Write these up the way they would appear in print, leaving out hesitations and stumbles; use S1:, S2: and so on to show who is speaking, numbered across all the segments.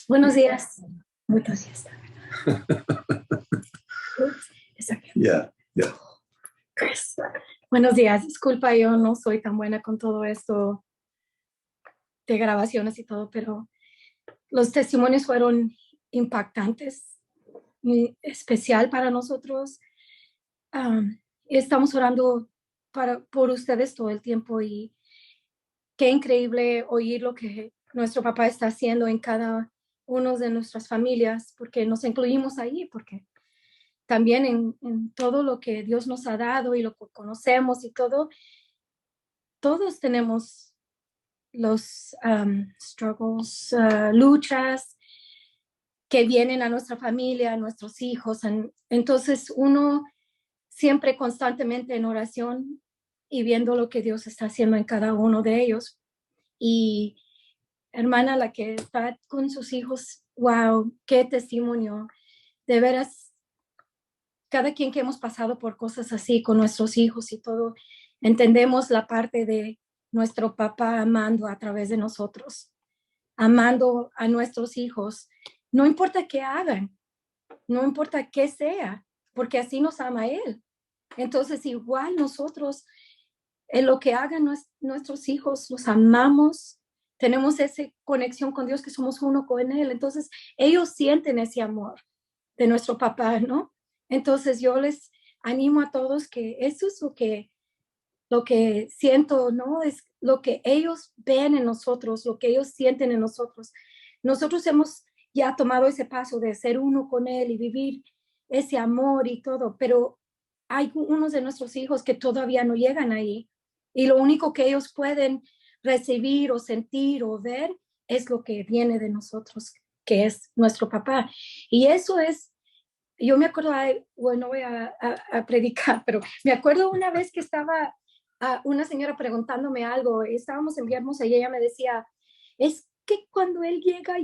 S1: Buenos días. Buenos días.
S2: Yeah.
S1: Chris. Buenos días. Disculpa, yo no soy tan buena con todo esto de grabaciones y todo, pero los testimonios fueron impactantes y especial para nosotros. Estamos orando por ustedes todo el tiempo y qué increíble oír lo que nuestro papá está haciendo en cada uno de nuestras familias, porque nos incluimos ahí, porque también en todo lo que Dios nos ha dado y lo que conocemos y todo, todos tenemos los struggles, luchas que vienen a nuestra familia, a nuestros hijos. Entonces uno siempre constantemente en oración y viendo lo que Dios está haciendo en cada uno de ellos. Y hermana, la que está con sus hijos, wow, qué testimonio. De veras, cada quien que hemos pasado por cosas así con nuestros hijos y todo, entendemos la parte de nuestro papá amando a través de nosotros, amando a nuestros hijos. No importa qué hagan, no importa qué sea, porque así nos ama Él. Entonces, igual nosotros, en lo que hagan nuestros hijos, los amamos, tenemos esa conexión con Dios, que somos uno con Él. Entonces, ellos sienten ese amor de nuestro papá, ¿no? Entonces, yo les animo a todos que eso es lo que siento, ¿no? Es lo que ellos ven en nosotros, lo que ellos sienten en nosotros. Nosotros hemos ya tomado ese paso de ser uno con Él y vivir ese amor y todo, pero hay unos de nuestros hijos que todavía no llegan ahí y lo único que ellos pueden recibir o sentir o ver es lo que viene de nosotros, que es nuestro papá. Y eso es, yo me acuerdo, bueno, voy a predicar, pero me acuerdo una vez que estaba una señora preguntándome algo, estábamos en Villahermosa y ella me decía, es que cuando él llega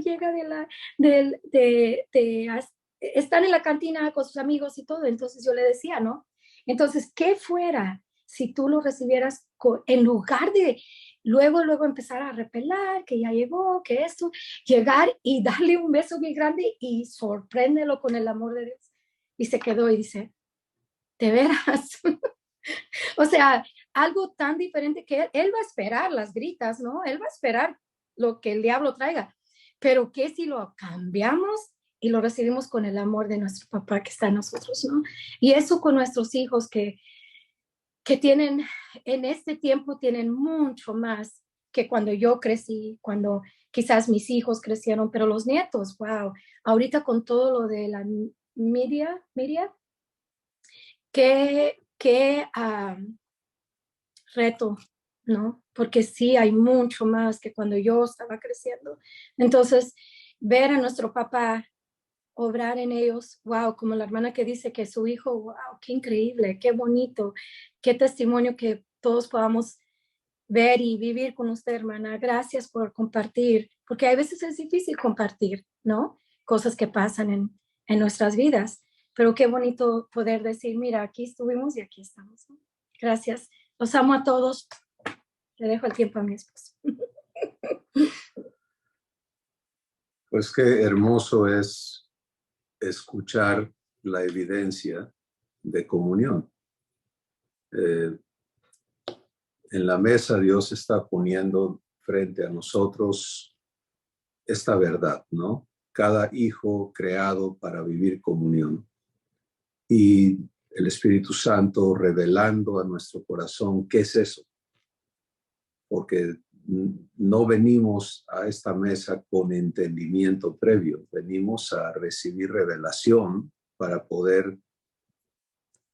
S1: están en la cantina con sus amigos y todo, entonces yo le decía, ¿no? Entonces, ¿qué fuera si tú lo recibieras en lugar de luego empezar a repelar, que ya llegó, que esto, llegar y darle un beso muy grande y sorpréndelo con el amor de Dios? Y se quedó y dice, ¿de veras? O sea, algo tan diferente que él va a esperar las gritas, ¿no? Él va a esperar lo que el diablo traiga. Pero ¿qué si lo cambiamos y lo recibimos con el amor de nuestro papá que está en nosotros, ¿no? Y eso con nuestros hijos que tienen, en este tiempo tienen mucho más que cuando yo crecí, cuando quizás mis hijos crecieron, pero los nietos, wow, ahorita con todo lo de la media, qué reto, ¿no? Porque sí hay mucho más que cuando yo estaba creciendo. Entonces, ver a nuestro papá obrar en ellos, wow, como la hermana que dice que su hijo, wow, qué increíble, qué bonito, qué testimonio que todos podamos ver y vivir con usted, hermana. Gracias por compartir, porque a veces es difícil compartir, ¿no? Cosas que pasan en nuestras vidas, pero qué bonito poder decir, mira, aquí estuvimos y aquí estamos, ¿no? Gracias. Los amo a todos. Le dejo el tiempo a mi esposo.
S2: Pues qué hermoso es escuchar la evidencia de comunión. En la mesa Dios está poniendo frente a nosotros esta verdad, ¿no? Cada hijo creado para vivir comunión. Y el Espíritu Santo revelando a nuestro corazón qué es eso. Porque no venimos a esta mesa con entendimiento previo, venimos a recibir revelación para poder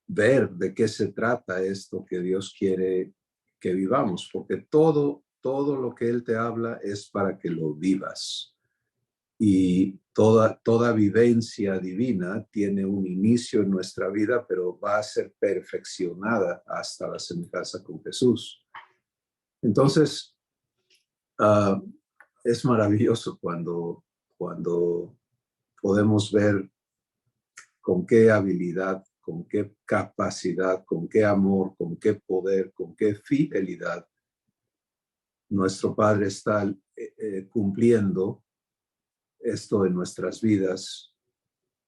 S2: ver de qué se trata esto que Dios quiere que vivamos, porque todo lo que Él te habla es para que lo vivas. Y toda vivencia divina tiene un inicio en nuestra vida, pero va a ser perfeccionada hasta la semejanza con Jesús. Entonces, es maravilloso cuando podemos ver con qué habilidad, con qué capacidad, con qué amor, con qué poder, con qué fidelidad nuestro Padre está cumpliendo esto en nuestras vidas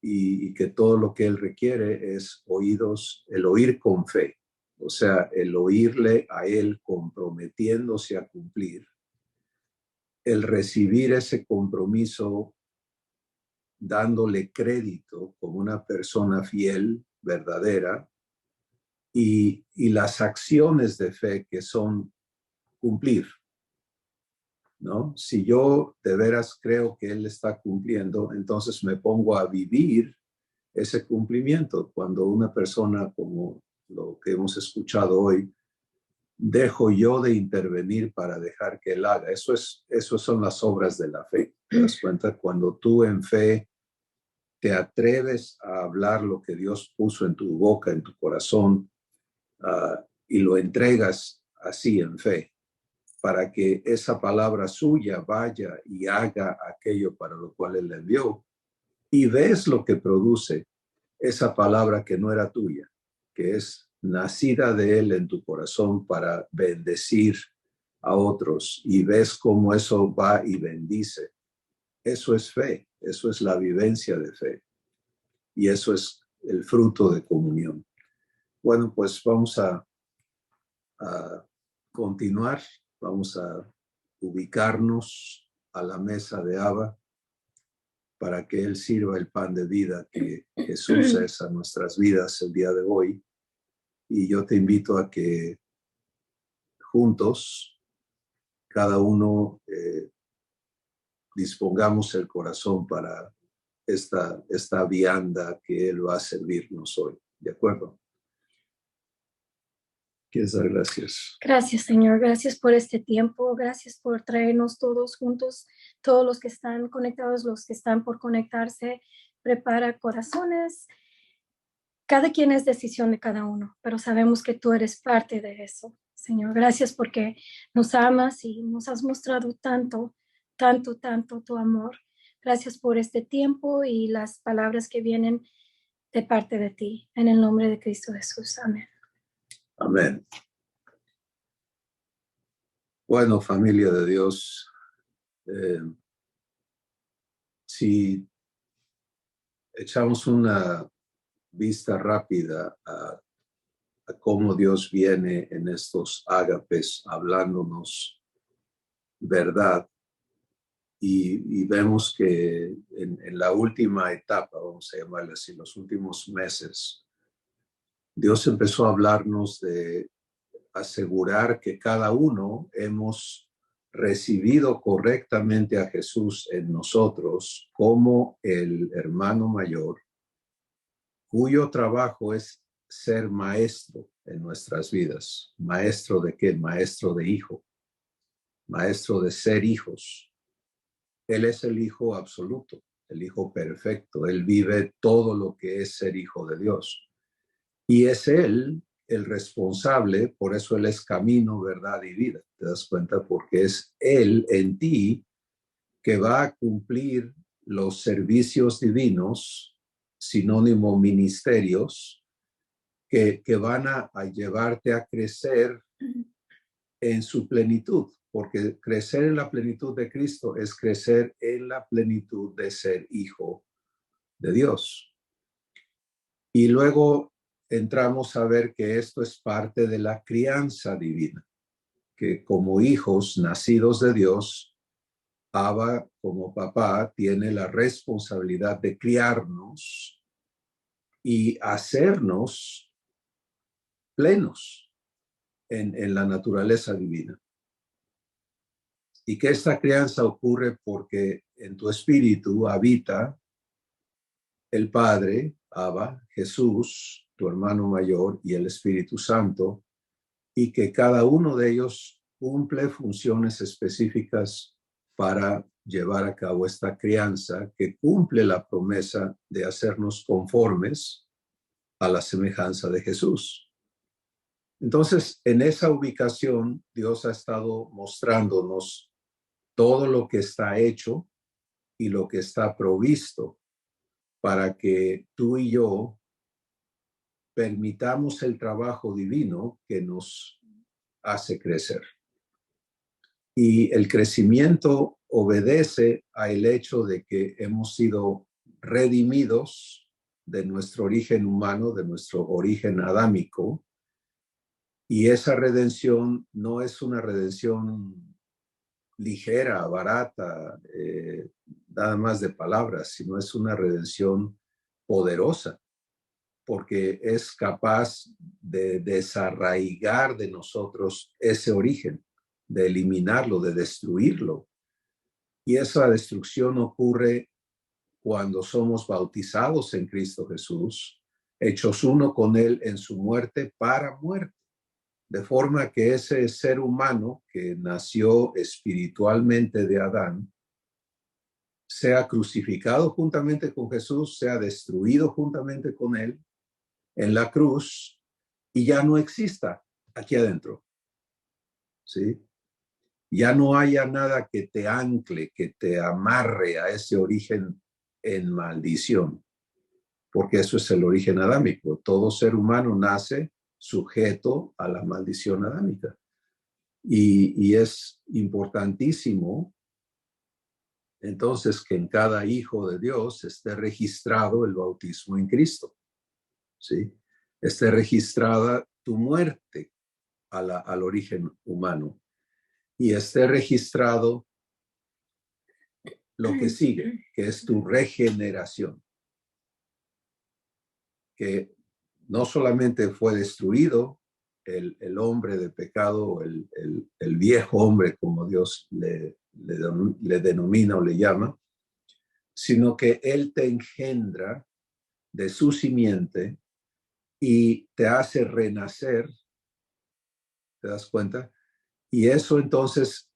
S2: y que todo lo que Él requiere es oídos, el oír con fe, o sea, el oírle a Él comprometiéndose a cumplir, el recibir ese compromiso dándole crédito como una persona fiel, verdadera, y las acciones de fe que son cumplir, ¿no? Si yo de veras creo que Él está cumpliendo, entonces me pongo a vivir ese cumplimiento. Cuando una persona, como lo que hemos escuchado hoy, dejo yo de intervenir para dejar que Él haga. Eso son las obras de la fe. ¿Te das cuenta? Cuando tú en fe te atreves a hablar lo que Dios puso en tu boca, en tu corazón, y lo entregas así en fe, para que esa palabra suya vaya y haga aquello para lo cual Él la envió. Y ves lo que produce esa palabra que no era tuya, que es nacida de Él en tu corazón para bendecir a otros, y ves cómo eso va y bendice. Eso es fe, eso es la vivencia de fe, y eso es el fruto de comunión. Bueno, pues vamos a continuar, vamos a ubicarnos a la mesa de Abba para que Él sirva el pan de vida que Jesús es a nuestras vidas el día de hoy. Y yo te invito a que juntos, cada uno, dispongamos el corazón para esta vianda que Él va a servirnos hoy. ¿De acuerdo? ¿Quieres dar gracias?
S1: Gracias, Señor. Gracias por este tiempo. Gracias por traernos todos juntos, todos los que están conectados, los que están por conectarse. Prepara corazones. Cada quien es decisión de cada uno, pero sabemos que tú eres parte de eso, Señor. Gracias porque nos amas y nos has mostrado tanto, tanto, tanto tu amor. Gracias por este tiempo y las palabras que vienen de parte de ti. En el nombre de Cristo Jesús. Amén.
S2: Amén. Bueno, familia de Dios, si echamos una vista rápida a cómo Dios viene en estos ágapes hablándonos verdad, y vemos que en la última etapa, vamos a llamarle así, los últimos meses, Dios empezó a hablarnos de asegurar que cada uno hemos recibido correctamente a Jesús en nosotros como el hermano mayor, cuyo trabajo es ser maestro en nuestras vidas. ¿Maestro de qué? Maestro de hijo, maestro de ser hijos. Él es el hijo absoluto, el hijo perfecto. Él vive todo lo que es ser hijo de Dios. Y es Él el responsable, por eso Él es camino, verdad y vida. ¿Te das cuenta? Porque es Él en ti que va a cumplir los servicios divinos, sinónimo ministerios, que van a llevarte a crecer en su plenitud, porque crecer en la plenitud de Cristo es crecer en la plenitud de ser hijo de Dios. Y luego entramos a ver que esto es parte de la crianza divina, que como hijos nacidos de Dios, Abba como papá tiene la responsabilidad de criarnos y hacernos plenos en la naturaleza divina. Y que esta crianza ocurre porque en tu espíritu habita el Padre, Abba, Jesús, tu hermano mayor, y el Espíritu Santo, y que cada uno de ellos cumple funciones específicas para llevar a cabo esta crianza que cumple la promesa de hacernos conformes a la semejanza de Jesús. Entonces, en esa ubicación, Dios ha estado mostrándonos todo lo que está hecho y lo que está provisto para que tú y yo permitamos el trabajo divino que nos hace crecer. Y el crecimiento obedece al hecho de que hemos sido redimidos de nuestro origen humano, de nuestro origen adámico, y esa redención no es una redención ligera, barata, nada más de palabras, sino es una redención poderosa, porque es capaz de desarraigar de nosotros ese origen, de eliminarlo, de destruirlo. Y esa destrucción ocurre cuando somos bautizados en Cristo Jesús, hechos uno con Él en su muerte para muerte. De forma que ese ser humano que nació espiritualmente de Adán, sea crucificado juntamente con Jesús, sea destruido juntamente con Él en la cruz y ya no exista aquí adentro. ¿Sí? Ya no haya nada que te ancle, que te amarre a ese origen en maldición, porque eso es el origen adámico. Todo ser humano nace sujeto a la maldición adámica. Y es importantísimo entonces que en cada hijo de Dios esté registrado el bautismo en Cristo, ¿sí? Esté registrada tu muerte al origen humano y esté registrado lo que sigue, que es tu regeneración, que no solamente fue destruido el hombre de pecado, el viejo hombre, como Dios le denomina o le llama, sino que Él te engendra de su simiente y te hace renacer, ¿te das cuenta? Y eso entonces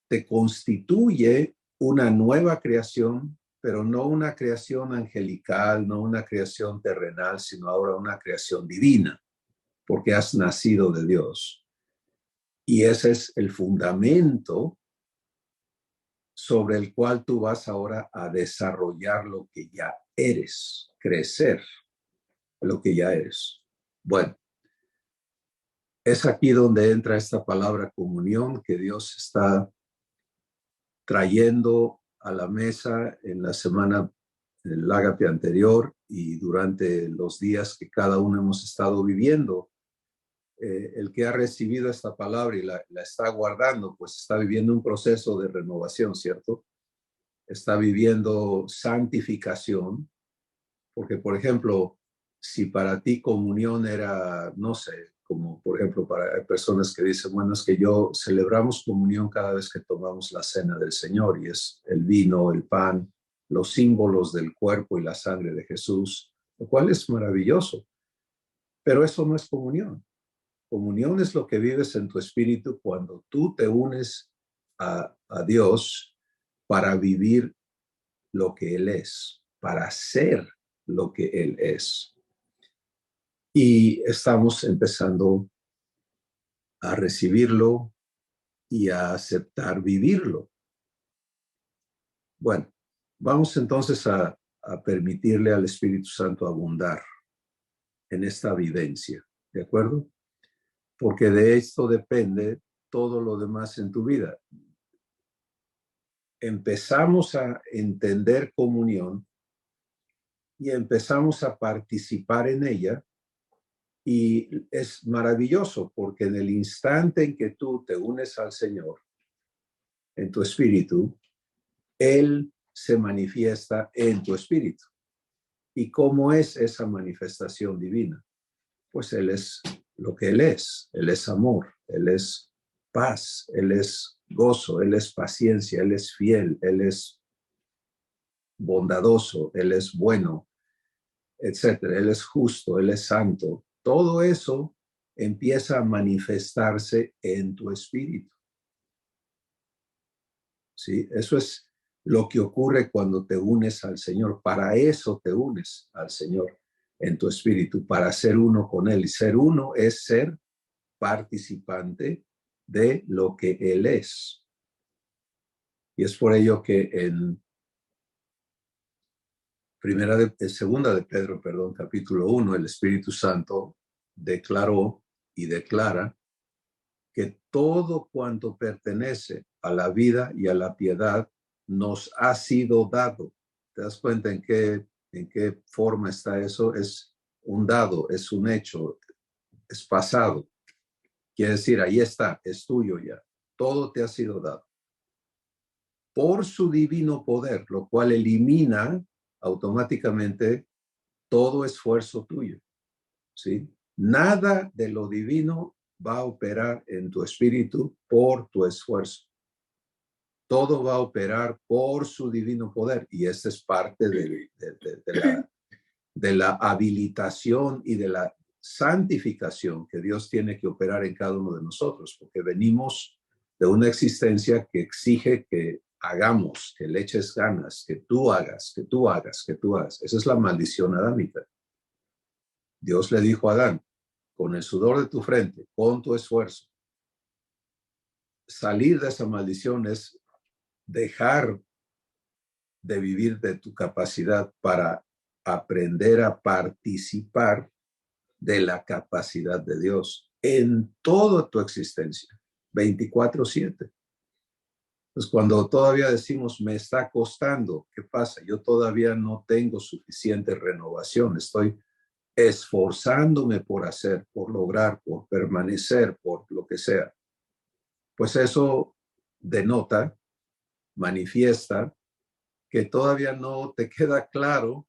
S2: te constituye una nueva creación, pero no una creación angelical, no una creación terrenal, sino ahora una creación divina, porque has nacido de Dios. Y ese es el fundamento sobre el cual tú vas ahora a desarrollar lo que ya eres, crecer lo que ya eres. Bueno, es aquí donde entra esta palabra comunión que Dios está trayendo a la mesa en la semana del ágape anterior y durante los días que cada uno hemos estado viviendo. El que ha recibido esta palabra y la está guardando, pues está viviendo un proceso de renovación, ¿cierto? Está viviendo santificación, porque, por ejemplo, si para ti comunión era, no sé, como por ejemplo para personas que dicen, bueno, es que yo celebramos comunión cada vez que tomamos la cena del Señor y es el vino, el pan, los símbolos del cuerpo y la sangre de Jesús, lo cual es maravilloso, pero eso no es comunión. Comunión es lo que vives en tu espíritu cuando tú te unes a Dios para vivir lo que Él es, para ser lo que Él es. Y estamos empezando a recibirlo y a aceptar vivirlo. Bueno, vamos entonces a permitirle al Espíritu Santo abundar en esta vivencia, ¿de acuerdo? Porque de esto depende todo lo demás en tu vida. Empezamos a entender comunión y empezamos a participar en ella. Y es maravilloso porque en el instante en que tú te unes al Señor, en tu espíritu, Él se manifiesta en tu espíritu. ¿Y cómo es esa manifestación divina? Pues Él es lo que Él es amor, Él es paz, Él es gozo, Él es paciencia, Él es fiel, Él es bondadoso, Él es bueno, etcétera. Él es justo, Él es santo. Todo eso empieza a manifestarse en tu espíritu. ¿Sí? Eso es lo que ocurre cuando te unes al Señor. Para eso te unes al Señor en tu espíritu, para ser uno con Él. Y ser uno es ser participante de lo que Él es. Y es por ello que en segunda de Pedro, capítulo 1, el Espíritu Santo declaró y declara que todo cuanto pertenece a la vida y a la piedad nos ha sido dado. ¿Te das cuenta en qué forma está eso? Es un dado, es un hecho, es pasado. Quiere decir, ahí está, es tuyo ya. Todo te ha sido dado. Por su divino poder, lo cual elimina automáticamente todo esfuerzo tuyo, ¿sí? Nada de lo divino va a operar en tu espíritu por tu esfuerzo. Todo va a operar por su divino poder, y esta es parte de la habilitación y de la santificación que Dios tiene que operar en cada uno de nosotros, porque venimos de una existencia que exige que hagamos, que le eches ganas, que tú hagas, que tú hagas, que tú hagas. Esa es la maldición adámica. Dios le dijo a Adán, con el sudor de tu frente, con tu esfuerzo. Salir de esa maldición es dejar de vivir de tu capacidad para aprender a participar de la capacidad de Dios en toda tu existencia, 24/7. Pues cuando todavía decimos, me está costando, ¿qué pasa? Yo todavía no tengo suficiente renovación, estoy esforzándome por hacer, por lograr, por permanecer, por lo que sea. Pues eso denota, manifiesta que todavía no te queda claro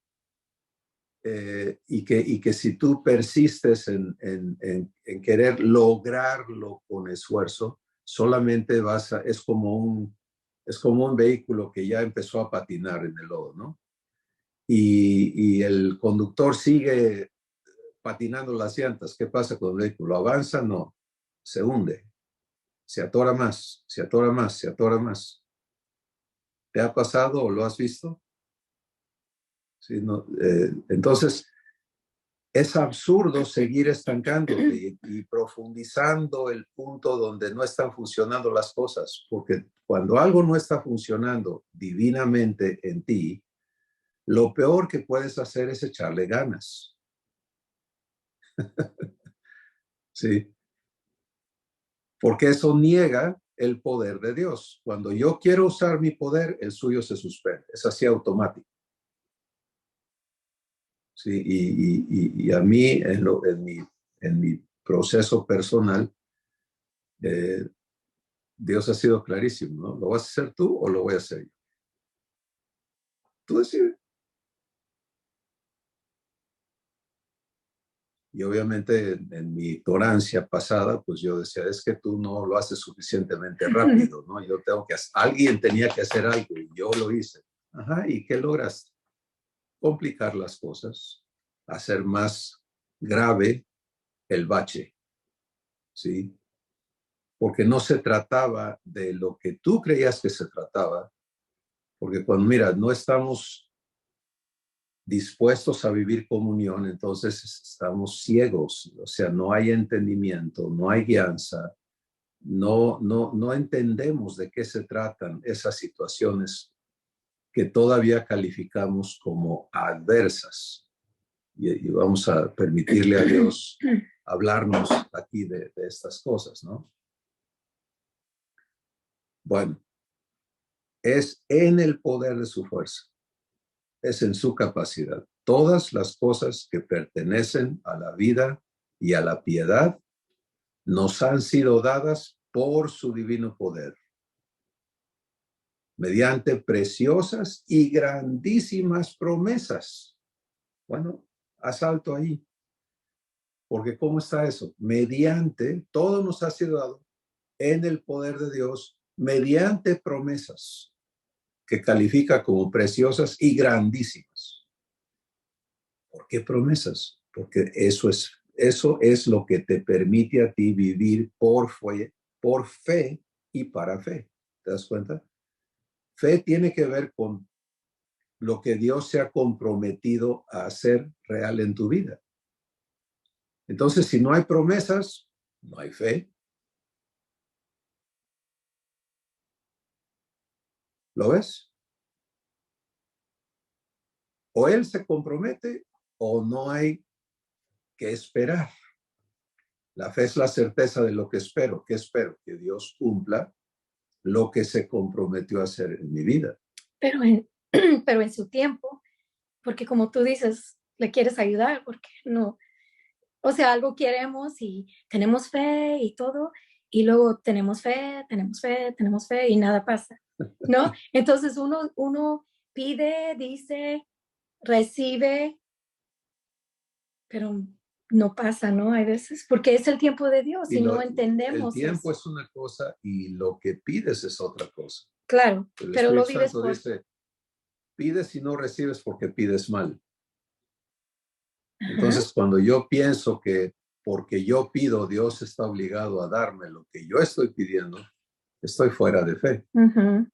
S2: y que si tú persistes en querer lograrlo con esfuerzo, solamente es como un vehículo que ya empezó a patinar en el lodo, ¿no? Y el conductor sigue patinando las llantas. ¿Qué pasa con el vehículo? ¿Avanza? No, se hunde, se atora más, se atora más, se atora más. ¿Te ha pasado o lo has visto? Sí, no, entonces, es absurdo seguir estancándote y profundizando el punto donde no están funcionando las cosas, porque cuando algo no está funcionando divinamente en ti, lo peor que puedes hacer es echarle ganas. ¿Sí? Porque eso niega el poder de Dios. Cuando yo quiero usar mi poder, el suyo se suspende. Es así automático. ¿Sí? Y a mí, en mi proceso personal, Dios ha sido clarísimo, ¿no? ¿Lo vas a hacer tú o lo voy a hacer yo? Tú decides. Y obviamente en mi ignorancia pasada, pues yo decía, es que tú no lo haces suficientemente rápido, ¿no? Yo tengo que hacer, alguien tenía que hacer algo y yo lo hice. Ajá, ¿y qué lograste? Complicar las cosas, hacer más grave el bache, ¿sí? Porque no se trataba de lo que tú creías que se trataba, porque cuando, mira, no estamos dispuestos a vivir comunión, entonces estamos ciegos, o sea, no hay entendimiento, no hay guianza, no entendemos de qué se tratan esas situaciones que todavía calificamos como adversas. Y vamos a permitirle a Dios hablarnos aquí de estas cosas, ¿no? Bueno, es en el poder de su fuerza, es en su capacidad. Todas las cosas que pertenecen a la vida y a la piedad nos han sido dadas por su divino poder, mediante preciosas y grandísimas promesas. Bueno, haz alto ahí, porque ¿cómo está eso? Mediante, todo nos ha sido dado en el poder de Dios, mediante promesas que califica como preciosas y grandísimas. ¿Por qué promesas? Porque eso es lo que te permite a ti vivir por fe y para fe. ¿Te das cuenta? Fe tiene que ver con lo que Dios se ha comprometido a hacer real en tu vida. Entonces, si no hay promesas, no hay fe. ¿Lo ves? O Él se compromete o no hay que esperar. La fe es la certeza de lo que espero. ¿Qué espero? Que Dios cumpla lo que se comprometió a hacer en mi vida.
S1: pero pero en su tiempo, porque como tú dices, le quieres ayudar, porque no, o sea, algo queremos y tenemos fe y todo, y luego tenemos fe y nada pasa, ¿no? Entonces uno pide, dice, recibe, pero no pasa, ¿no? Hay veces, porque es el tiempo de Dios
S2: Y
S1: y no
S2: el
S1: entendemos
S2: tiempo
S1: eso.
S2: es una cosa y lo que pides es otra cosa.
S1: Claro,
S2: El
S1: pero lo
S2: Espíritu
S1: vives
S2: Santo
S1: por...
S2: dice, pides y no recibes porque pides mal.
S1: Ajá,
S2: Entonces, cuando yo pienso que porque yo pido, Dios está obligado a darme lo que yo estoy pidiendo, estoy fuera de fe.
S1: ujú.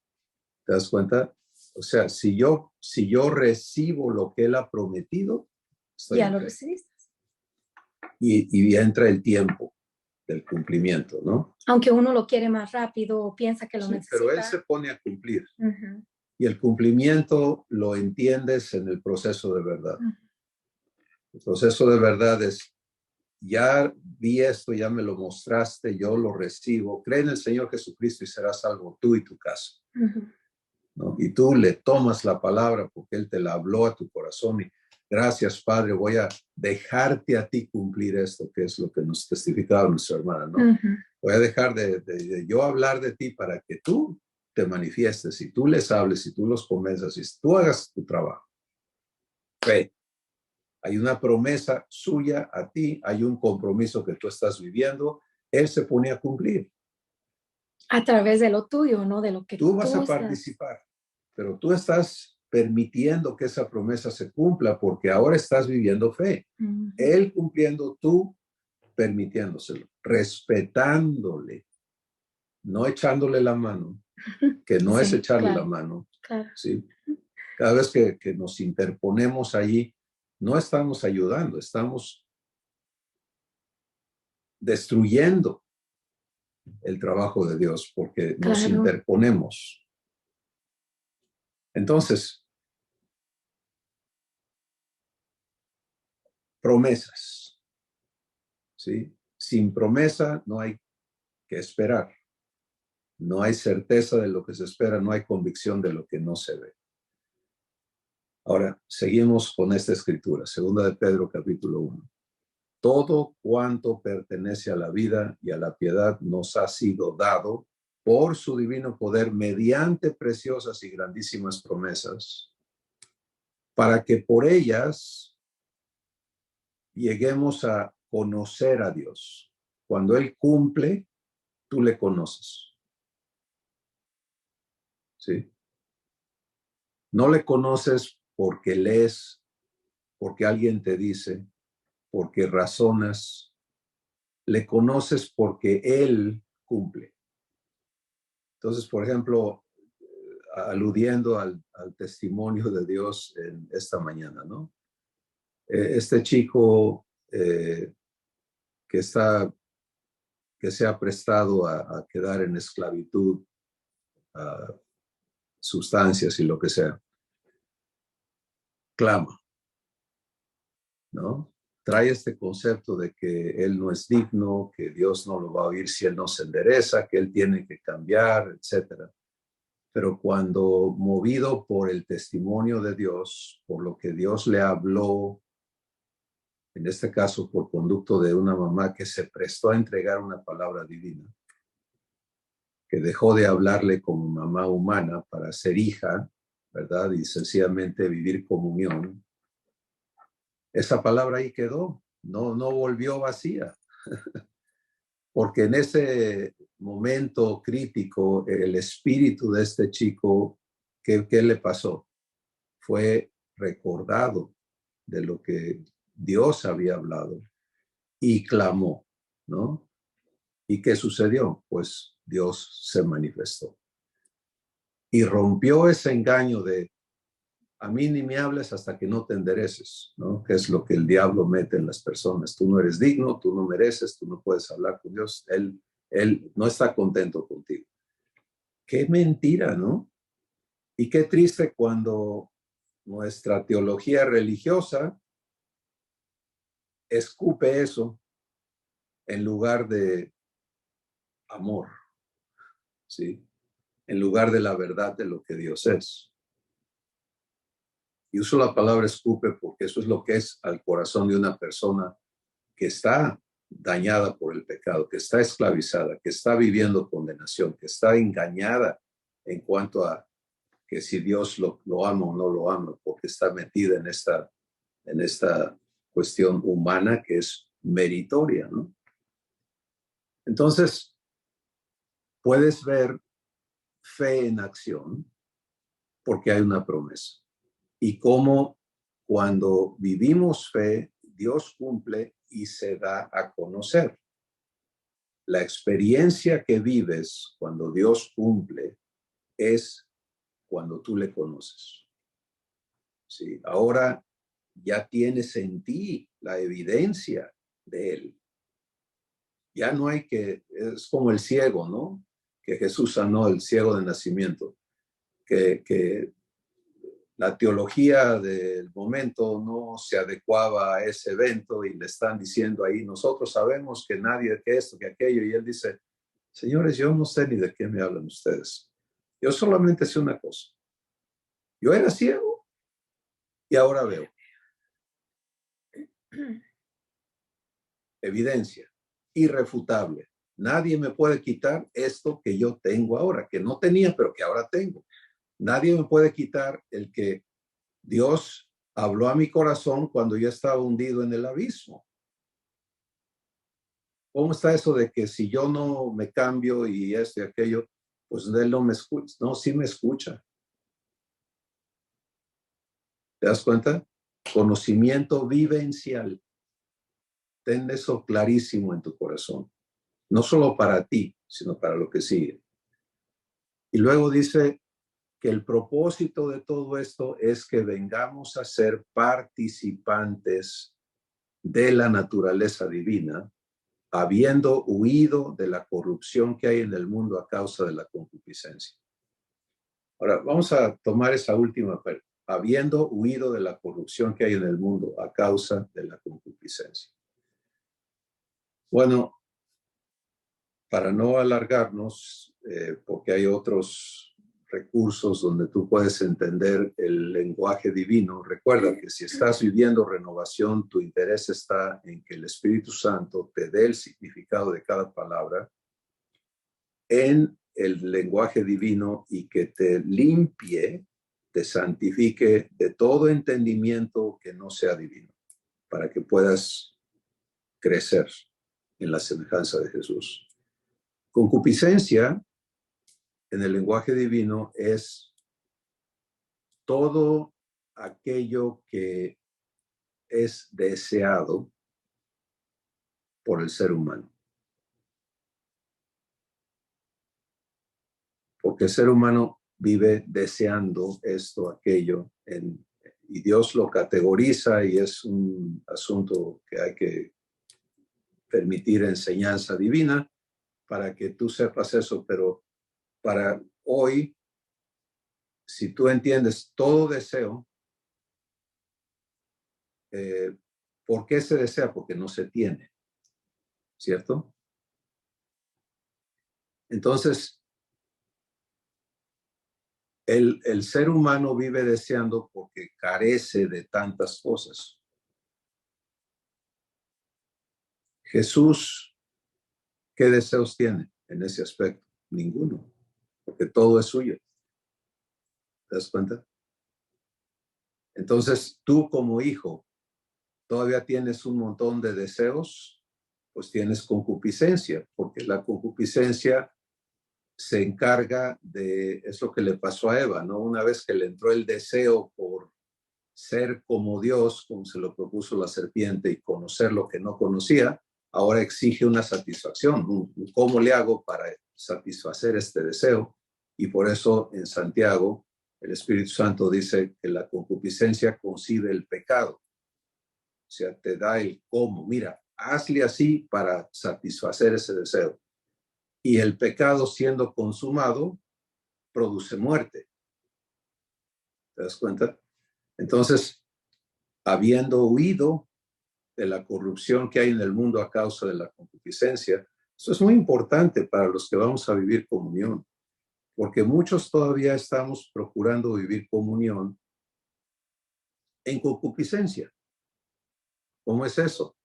S2: ¿Te das cuenta? O sea, si yo recibo lo que Él ha prometido, estoy
S1: Ya
S2: en
S1: lo
S2: fe.
S1: recibiste.
S2: Y entra el tiempo del cumplimiento, ¿no?
S1: Aunque uno lo quiere más rápido o piensa que lo
S2: Sí, pero Él se
S1: necesita.
S2: pone a cumplir.
S1: Ujú,
S2: Y el cumplimiento lo entiendes en el proceso de verdad.
S1: ujú.
S2: El proceso de verdad es, ya vi esto, ya me lo mostraste, yo lo recibo. Cree en el Señor Jesucristo y serás salvo tú y tu casa,
S1: Ujú.
S2: ¿no? Y tú le tomas la palabra porque Él te la habló a tu corazón y gracias, Padre, voy a dejarte a ti cumplir esto, que es lo que nos testificaba nuestra hermana, ¿no?
S1: Ujú.
S2: Voy a dejar de yo hablar de ti para que tú te manifiestes y tú les hables y tú los convenzas y tú hagas tu trabajo. Fe. Hay una promesa suya a ti, hay un compromiso que tú estás viviendo, Él se pone a cumplir.
S1: A través de lo tuyo, ¿no? De lo que
S2: Tú vas
S1: tú
S2: a
S1: estás.
S2: participar, pero tú estás permitiendo que esa promesa se cumpla porque ahora estás viviendo fe.
S1: Ujú.
S2: Él cumpliendo, tú permitiéndoselo, respetándole, no echándole la mano, que no es
S1: Sí,
S2: echarle la
S1: claro,
S2: mano,
S1: claro.
S2: ¿sí? Cada vez que nos interponemos allí, no estamos ayudando, estamos destruyendo el trabajo de Dios porque nos
S1: Claro.
S2: interponemos. Entonces, promesas, ¿sí? Sin promesa no hay que esperar, no hay certeza de lo que se espera, no hay convicción de lo que no se ve. Ahora, seguimos con esta escritura, segunda de Pedro capítulo 1. Todo cuanto pertenece a la vida y a la piedad nos ha sido dado por su divino poder mediante preciosas y grandísimas promesas, para que por ellas lleguemos a conocer a Dios. Cuando Él cumple, tú le conoces, ¿sí? No le conoces porque lees, porque alguien te dice, porque razonas, le conoces porque Él cumple. Entonces, por ejemplo, aludiendo al testimonio de Dios en esta mañana, ¿no? Este chico que que se ha prestado a quedar en esclavitud, a sustancias y lo que sea, clama, ¿no? Trae este concepto de que él no es digno, que Dios no lo va a oír si él no se endereza, que él tiene que cambiar, etcétera. Pero cuando movido por el testimonio de Dios, por lo que Dios le habló, en este caso por conducto de una mamá que se prestó a entregar una palabra divina, que dejó de hablarle como mamá humana para ser hija, ¿verdad? Y sencillamente vivir comunión. Esa palabra ahí quedó, no volvió vacía, porque en ese momento crítico, el espíritu de este chico, ¿qué le pasó? Fue recordado de lo que Dios había hablado y clamó, ¿no? ¿Y qué sucedió? Pues Dios se manifestó y rompió ese engaño de a mí ni me hables hasta que no te endereces, ¿no? Que es lo que el diablo mete en las personas. Tú no eres digno, tú no mereces, tú no puedes hablar con Dios. Él no está contento contigo. Qué mentira, ¿no? Y qué triste cuando nuestra teología religiosa escupe eso en lugar de amor, ¿sí? En lugar de la verdad de lo que Dios es. Y uso la palabra escupe porque eso es lo que es al corazón de una persona que está dañada por el pecado, que está esclavizada, que está viviendo condenación, que está engañada en cuanto a que si Dios lo ama o no lo ama, porque está metida en esta cuestión humana que es meritoria, ¿no? Entonces, puedes ver fe en acción porque hay una promesa. Y cómo cuando vivimos fe, Dios cumple y se da a conocer. La experiencia que vives cuando Dios cumple es cuando tú le conoces. ¿Sí? Ahora ya tienes en ti la evidencia de Él. Ya no hay que, es como el ciego, ¿no? Que Jesús sanó, el ciego de nacimiento, que la teología del momento no se adecuaba a ese evento y le están diciendo ahí, nosotros sabemos que nadie, que esto, que aquello, y él dice, señores, yo no sé ni de qué me hablan ustedes. Yo solamente sé una cosa. Yo era ciego y ahora veo. Evidencia, irrefutable. Nadie me puede quitar esto que yo tengo ahora, que no tenía, pero que ahora tengo. Nadie me puede quitar el que Dios habló a mi corazón cuando yo estaba hundido en el abismo. ¿Cómo está eso de que si yo no me cambio y esto y aquello, pues él no me escucha? No, sí me escucha. ¿Te das cuenta? Conocimiento vivencial. Ten eso clarísimo en tu corazón. No solo para ti, sino para lo que sigue. Y luego dice que el propósito de todo esto es que vengamos a ser participantes de la naturaleza divina, habiendo huido de la corrupción que hay en el mundo a causa de la concupiscencia. Ahora, vamos a tomar esa última parte. Habiendo huido de la corrupción que hay en el mundo a causa de la concupiscencia. Bueno, para no alargarnos, porque hay otros recursos donde tú puedes entender el lenguaje divino, recuerda que si estás viviendo renovación, tu interés está en que el Espíritu Santo te dé el significado de cada palabra en el lenguaje divino y que te limpie, te santifique de todo entendimiento que no sea divino, para que puedas crecer en la semejanza de Jesús. Concupiscencia en el lenguaje divino es todo aquello que es deseado por el ser humano. Porque el ser humano vive deseando esto, aquello, y Dios lo categoriza y es un asunto que hay que permitir enseñanza divina para que tú sepas eso, pero para hoy, si tú entiendes todo deseo, ¿por qué se desea? Porque no se tiene, ¿cierto? Entonces, el ser humano vive deseando porque carece de tantas cosas. Jesús, ¿qué deseos tiene en ese aspecto? Ninguno, porque todo es suyo. ¿Te das cuenta? Entonces, tú como hijo, todavía tienes un montón de deseos, pues tienes concupiscencia, porque la concupiscencia se encarga de eso que le pasó a Eva, ¿no? Una vez que le entró el deseo por ser como Dios, como se lo propuso la serpiente, y conocer lo que no conocía, ahora exige una satisfacción. ¿Cómo le hago para satisfacer este deseo? Y por eso en Santiago el Espíritu Santo dice que la concupiscencia concibe el pecado. O sea, te da el cómo. Mira, hazle así para satisfacer ese deseo. Y el pecado siendo consumado produce muerte. ¿Te das cuenta? Entonces, habiendo huido de la corrupción que hay en el mundo a causa de la concupiscencia, eso es muy importante para los que vamos a vivir comunión, porque muchos todavía estamos procurando vivir comunión en concupiscencia. ¿Cómo es eso?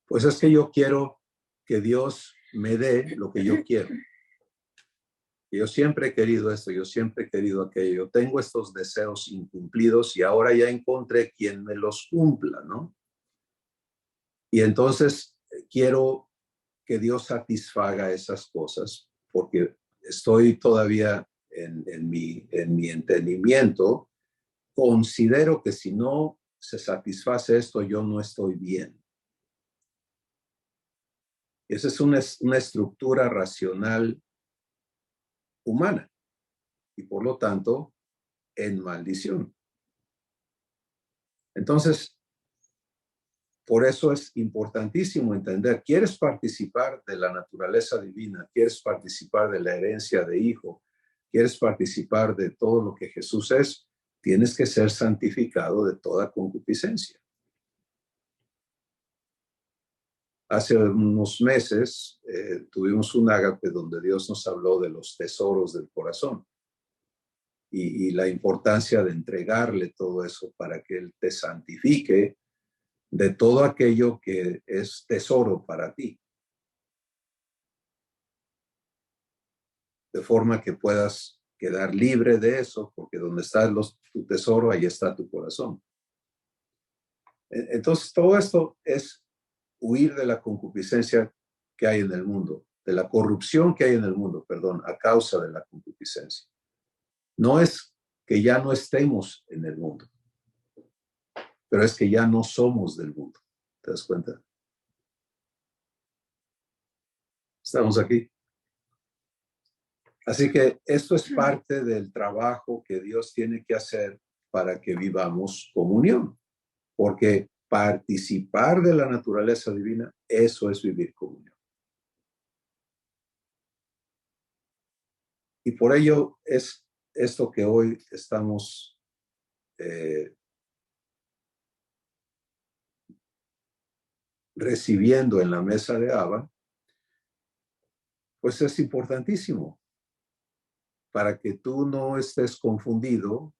S2: Pues es que yo quiero que Dios me dé lo que yo quiero. Yo siempre he querido esto, yo siempre he querido aquello. Yo tengo estos deseos incumplidos y ahora ya encontré quien me los cumpla, ¿no? Y entonces quiero que Dios satisfaga esas cosas porque estoy todavía en mi entendimiento. Considero que si no se satisface esto, yo no estoy bien. Esa es una estructura racional humana y por lo tanto en maldición. Entonces, por eso es importantísimo entender, ¿quieres participar de la naturaleza divina? ¿Quieres participar de la herencia de hijo? ¿Quieres participar de todo lo que Jesús es? Tienes que ser santificado de toda concupiscencia. Hace unos meses tuvimos un ágape donde Dios nos habló de los tesoros del corazón y la importancia de entregarle todo eso para que Él te santifique de todo aquello que es tesoro para ti. De forma que puedas quedar libre de eso, porque donde está tu tesoro, ahí está tu corazón. Entonces, todo esto es huir de la concupiscencia que hay en el mundo, de la corrupción que hay en el mundo, perdón, a causa de la concupiscencia. No es que ya no estemos en el mundo, pero es que ya no somos del mundo. ¿Te das cuenta? Estamos aquí. Así que esto es parte del trabajo que Dios tiene que hacer para que vivamos comunión, porque participar de la naturaleza divina, eso es vivir comunión. Y por ello es esto que hoy estamos recibiendo en la mesa de Abba, pues es importantísimo para que tú no estés confundido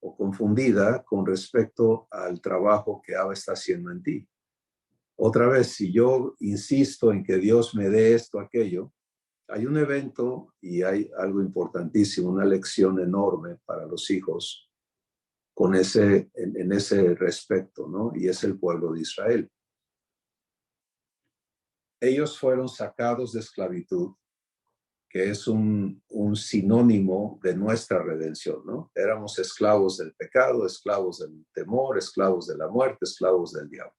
S2: o confundida con respecto al trabajo que Abba está haciendo en ti. Otra vez, si yo insisto en que Dios me dé esto, aquello, hay un evento y hay algo importantísimo, una lección enorme para los hijos con en ese respecto, ¿no? Y es el pueblo de Israel. Ellos fueron sacados de esclavitud, que es un sinónimo de nuestra redención, ¿no? Éramos esclavos del pecado, esclavos del temor, esclavos de la muerte, esclavos del diablo.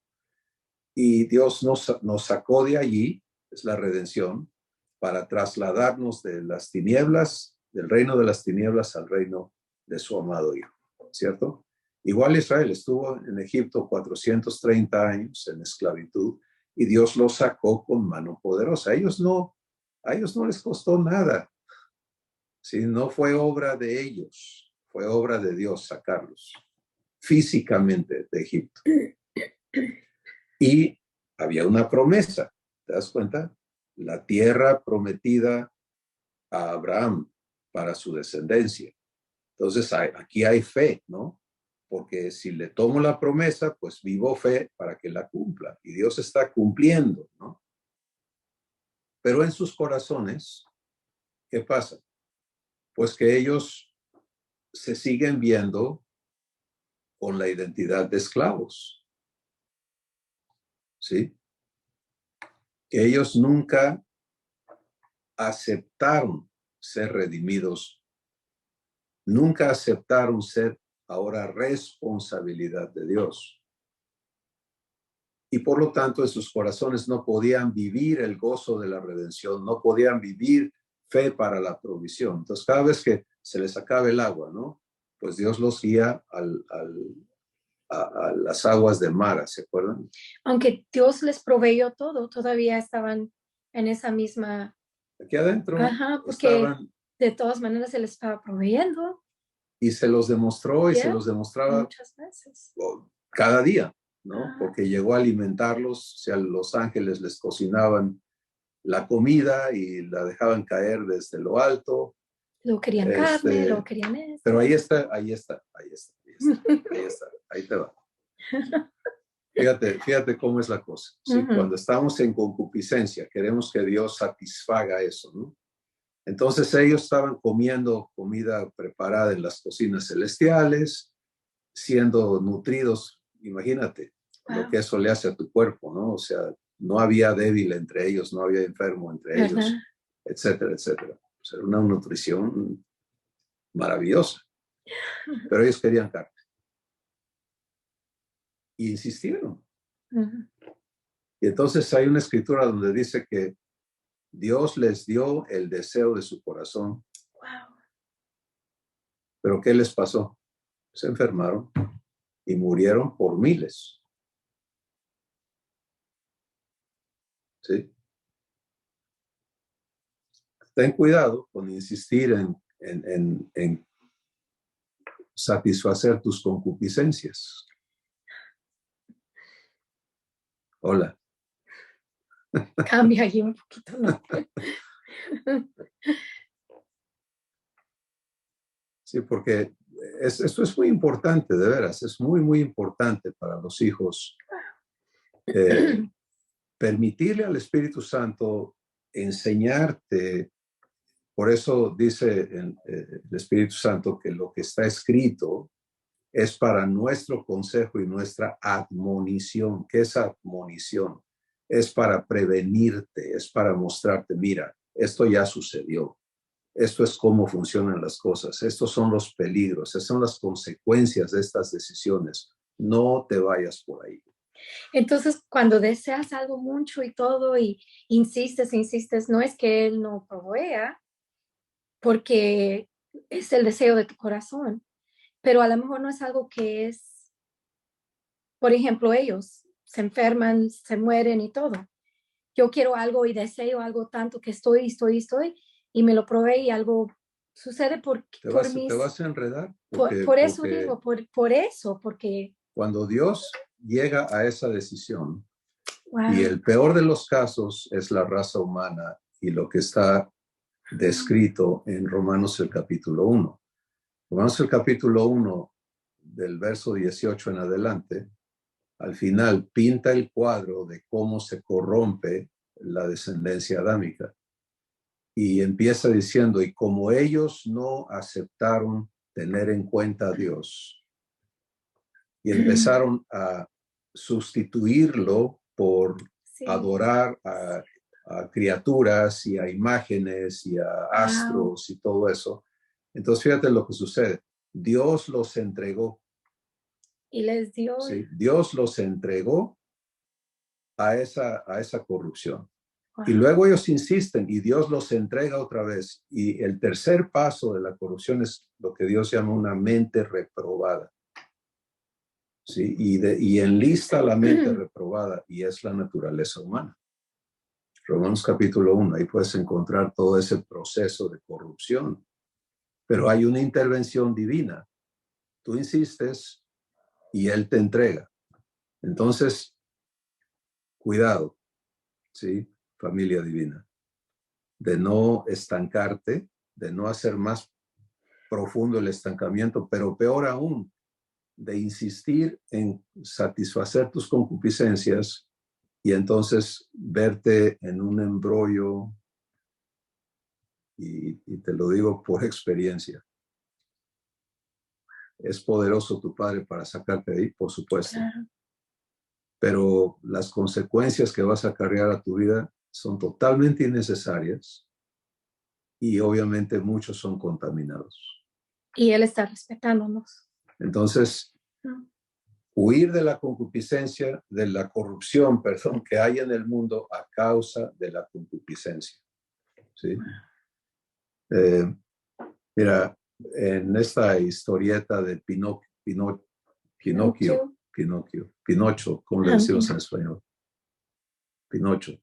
S2: Y Dios nos sacó de allí, es la redención, para trasladarnos de las tinieblas, del reino de las tinieblas al reino de su amado Hijo, ¿cierto? Igual Israel estuvo en Egipto 430 años en esclavitud y Dios los sacó con mano poderosa. A ellos no les costó nada, ¿sí? No fue obra de ellos, fue obra de Dios sacarlos físicamente de Egipto. Y había una promesa, ¿te das cuenta? La tierra prometida a Abraham para su descendencia. Entonces, aquí hay fe, ¿no? Porque si le tomo la promesa, pues vivo fe para que la cumpla. Y Dios está cumpliendo, ¿no? Pero en sus corazones, ¿qué pasa? Pues que ellos se siguen viendo con la identidad de esclavos, ¿sí? Que ellos nunca aceptaron ser redimidos, nunca aceptaron ser ahora responsabilidad de Dios. Y por lo tanto en sus corazones no podían vivir el gozo de la redención, no podían vivir fe para la provisión. Entonces cada vez que se les acabe el agua, ¿no? Pues Dios los guía a las aguas de Mara, ¿se acuerdan?
S1: Aunque Dios les proveyó todo, todavía estaban en esa misma...
S2: Aquí adentro
S1: porque
S2: estaban,
S1: de todas maneras se les estaba proveyendo.
S2: y se los demostró y se los demostraba
S1: muchas veces.
S2: cada día, ¿no? Porque llegó a alimentarlos, o sea, los ángeles les cocinaban la comida y la dejaban caer desde lo alto.
S1: Lo querían carne, lo querían esto.
S2: Pero ahí está. Ahí está, ahí te va. Fíjate cómo es la cosa. ¿Sí? Cuando estamos en concupiscencia, queremos que Dios satisfaga eso, ¿no? Entonces ellos estaban comiendo comida preparada en las cocinas celestiales, siendo nutridos, imagínate lo que eso le hace a tu cuerpo, ¿no? O sea, no había débil entre ellos, no había enfermo entre ellos, etcétera, etcétera. O sea, era una nutrición maravillosa, pero ellos querían carne. Y insistieron. Y entonces hay una escritura donde dice que Dios les dio el deseo de su corazón.
S1: Wow.
S2: ¿Pero qué les pasó? Se enfermaron y murieron por miles. ¿Sí? Ten cuidado con insistir en satisfacer tus concupiscencias. Hola.
S1: Cambia allí un poquito, ¿no?
S2: Sí, porque esto es muy importante, de veras, es muy, muy importante para los hijos. Permitirle al Espíritu Santo enseñarte. Por eso dice el Espíritu Santo que lo que está escrito es para nuestro consejo y nuestra admonición. ¿Qué es admonición? Es para prevenirte, es para mostrarte, mira, esto ya sucedió. Esto es cómo funcionan las cosas. Estos son los peligros, esas son las consecuencias de estas decisiones. No te vayas por ahí.
S1: Entonces, cuando deseas algo mucho y todo y insistes, no es que Él no provea, porque es el deseo de tu corazón, pero a lo mejor no es algo que es, por ejemplo, ellos se enferman, se mueren y todo. Yo quiero algo y deseo algo tanto que estoy y me lo provee y algo sucede
S2: te vas a enredar.
S1: Por eso digo, porque
S2: cuando Dios llega a esa decisión,
S1: wow.
S2: Y el peor de los casos es la raza humana y lo que está descrito en Romanos el capítulo 1. Romanos el capítulo 1, del verso 18 en adelante, al final pinta el cuadro de cómo se corrompe la descendencia adámica. Y empieza diciendo, y como ellos no aceptaron tener en cuenta a Dios, y empezaron a sustituirlo por adorar a criaturas y a imágenes y a astros y todo eso. Entonces, fíjate lo que sucede. Dios los entregó.
S1: Y les dio.
S2: Sí, Dios los entregó a esa corrupción. Wow. Y luego ellos insisten y Dios los entrega otra vez. Y el tercer paso de la corrupción es lo que Dios llama una mente reprobada. ¿Sí? Y enlista la mente reprobada y es la naturaleza humana. Romanos capítulo 1, ahí puedes encontrar todo ese proceso de corrupción. Pero hay una intervención divina. Tú insistes y Él te entrega. Entonces, cuidado, ¿sí? Familia divina, de no estancarte, de no hacer más profundo el estancamiento, pero peor aún, de insistir en satisfacer tus concupiscencias y entonces verte en un embrollo, y te lo digo por experiencia. Es poderoso tu Padre para sacarte de ahí, por supuesto. Claro. Pero las consecuencias que vas a acarrear a tu vida son totalmente innecesarias y obviamente muchos son contaminados.
S1: Y Él está respetándonos.
S2: Entonces, huir de la concupiscencia, de la corrupción, perdón, que hay en el mundo a causa de la concupiscencia. ¿Sí? Mira, en esta historieta de Pinocho, ¿cómo le decimos en español? Pinocho.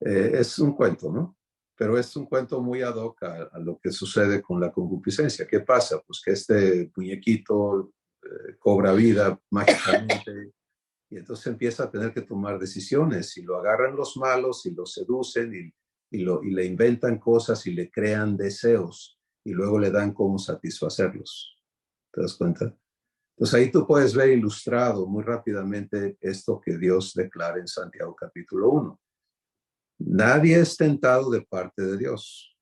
S2: Es un cuento, ¿no? Pero es un cuento muy ad hoc a lo que sucede con la concupiscencia. ¿Qué pasa? Pues que este muñequito cobra vida mágicamente y entonces empieza a tener que tomar decisiones y lo agarran los malos y lo seducen y le inventan cosas y le crean deseos y luego le dan cómo satisfacerlos. ¿Te das cuenta? Entonces ahí tú puedes ver ilustrado muy rápidamente esto que Dios declara en Santiago capítulo 1. Nadie es tentado de parte de Dios.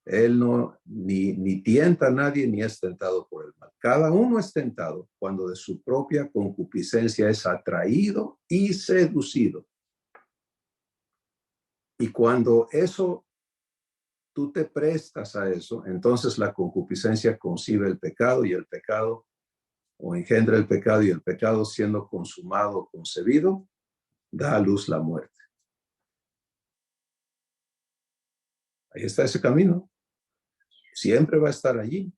S2: Él no ni tienta a nadie ni es tentado por el mal. Cada uno es tentado cuando de su propia concupiscencia es atraído y seducido. Y cuando eso, tú te prestas a eso, entonces la concupiscencia concibe el pecado y el pecado o engendra el pecado y el pecado siendo consumado o concebido, da a luz la muerte. Ahí está ese camino. Siempre va a estar allí.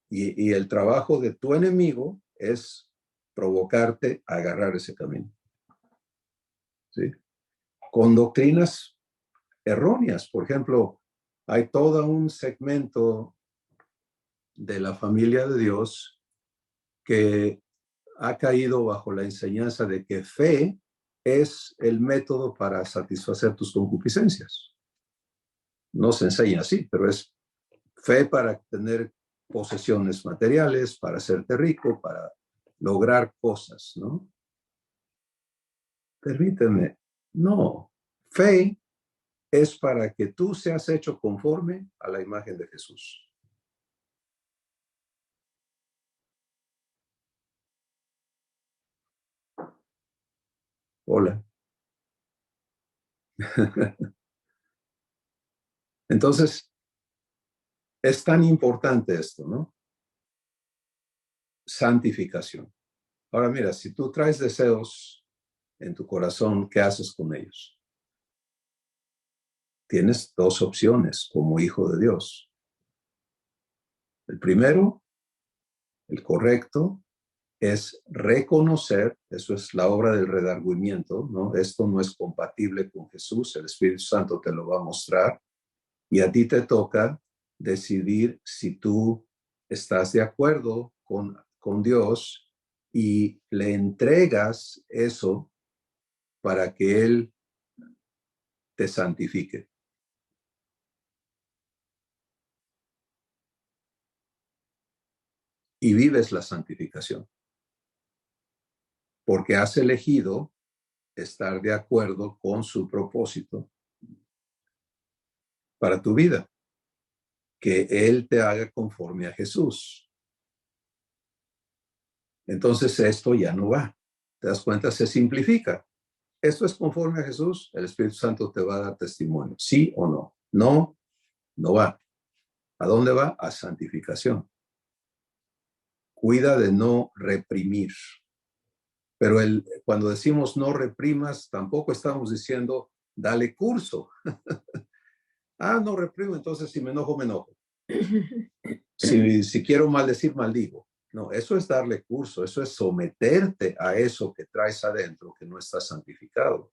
S2: Y el trabajo de tu enemigo es provocarte a agarrar ese camino. ¿Sí? Con doctrinas erróneas. Por ejemplo, hay todo un segmento de la familia de Dios que ha caído bajo la enseñanza de que fe es el método para satisfacer tus concupiscencias. No se enseña así, pero es fe para tener posesiones materiales, para hacerte rico, para lograr cosas, ¿no? Permíteme, no. Fe es para que tú seas hecho conforme a la imagen de Jesús. Hola. Entonces, es tan importante esto, ¿no? Santificación. Ahora mira, si tú traes deseos en tu corazón, ¿qué haces con ellos? Tienes dos opciones como hijo de Dios. El primero, el correcto, es reconocer, eso es la obra del redargüimiento, ¿no? Esto no es compatible con Jesús, el Espíritu Santo te lo va a mostrar y a ti te toca decidir si tú estás de acuerdo con Dios y le entregas eso para que Él te santifique. Y vives la santificación, porque has elegido estar de acuerdo con su propósito para tu vida, que Él te haga conforme a Jesús. Entonces esto ya no va. ¿Te das cuenta? Se simplifica. Esto es conforme a Jesús, el Espíritu Santo te va a dar testimonio, sí o no. No, no va. ¿A dónde va? A santificación. Cuida de no reprimir. Pero cuando decimos no reprimas, tampoco estamos diciendo dale curso. No reprimo, entonces si me enojo, me enojo. Si quiero maldecir, maldigo. No, eso es darle curso, eso es someterte a eso que traes adentro, que no está santificado.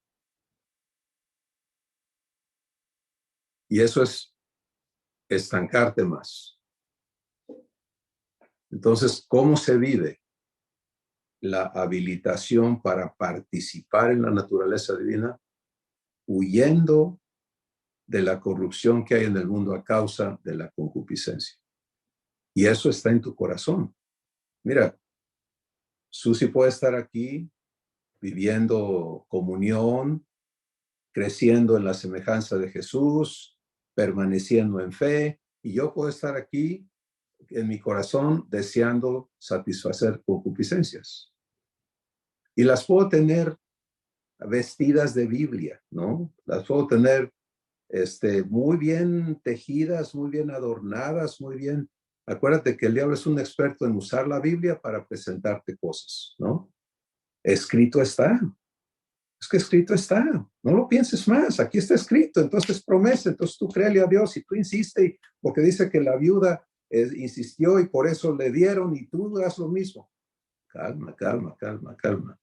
S2: Y eso es estancarte más. Entonces, ¿cómo se vive la habilitación para participar en la naturaleza divina? Huyendo de la corrupción que hay en el mundo a causa de la concupiscencia. Y eso está en tu corazón. Mira, Susi puede estar aquí viviendo comunión, creciendo en la semejanza de Jesús, permaneciendo en fe, y yo puedo estar aquí en mi corazón deseando satisfacer concupiscencias. Y las puedo tener vestidas de Biblia, ¿no? Las puedo tener muy bien tejidas, muy bien adornadas, muy bien. Acuérdate que el diablo es un experto en usar la Biblia para presentarte cosas, ¿no? Escrito está. Es que escrito está. No lo pienses más. Aquí está escrito. Entonces promesa. Entonces tú créele a Dios y tú insiste porque dice que la viuda insistió y por eso le dieron y tú hagas lo mismo. Calma, calma, calma, calma.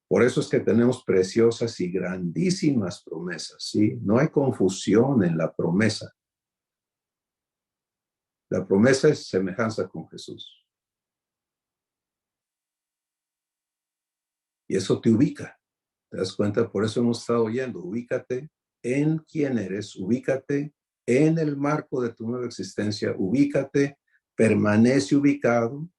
S2: Por eso es que tenemos preciosas y grandísimas promesas, ¿sí? No hay confusión en la promesa. La promesa es semejanza con Jesús. Y eso te ubica. ¿Te das cuenta? Por eso hemos estado oyendo. Ubícate en quién eres, ubícate en el marco de tu nueva existencia, ubícate, permanece ubicado,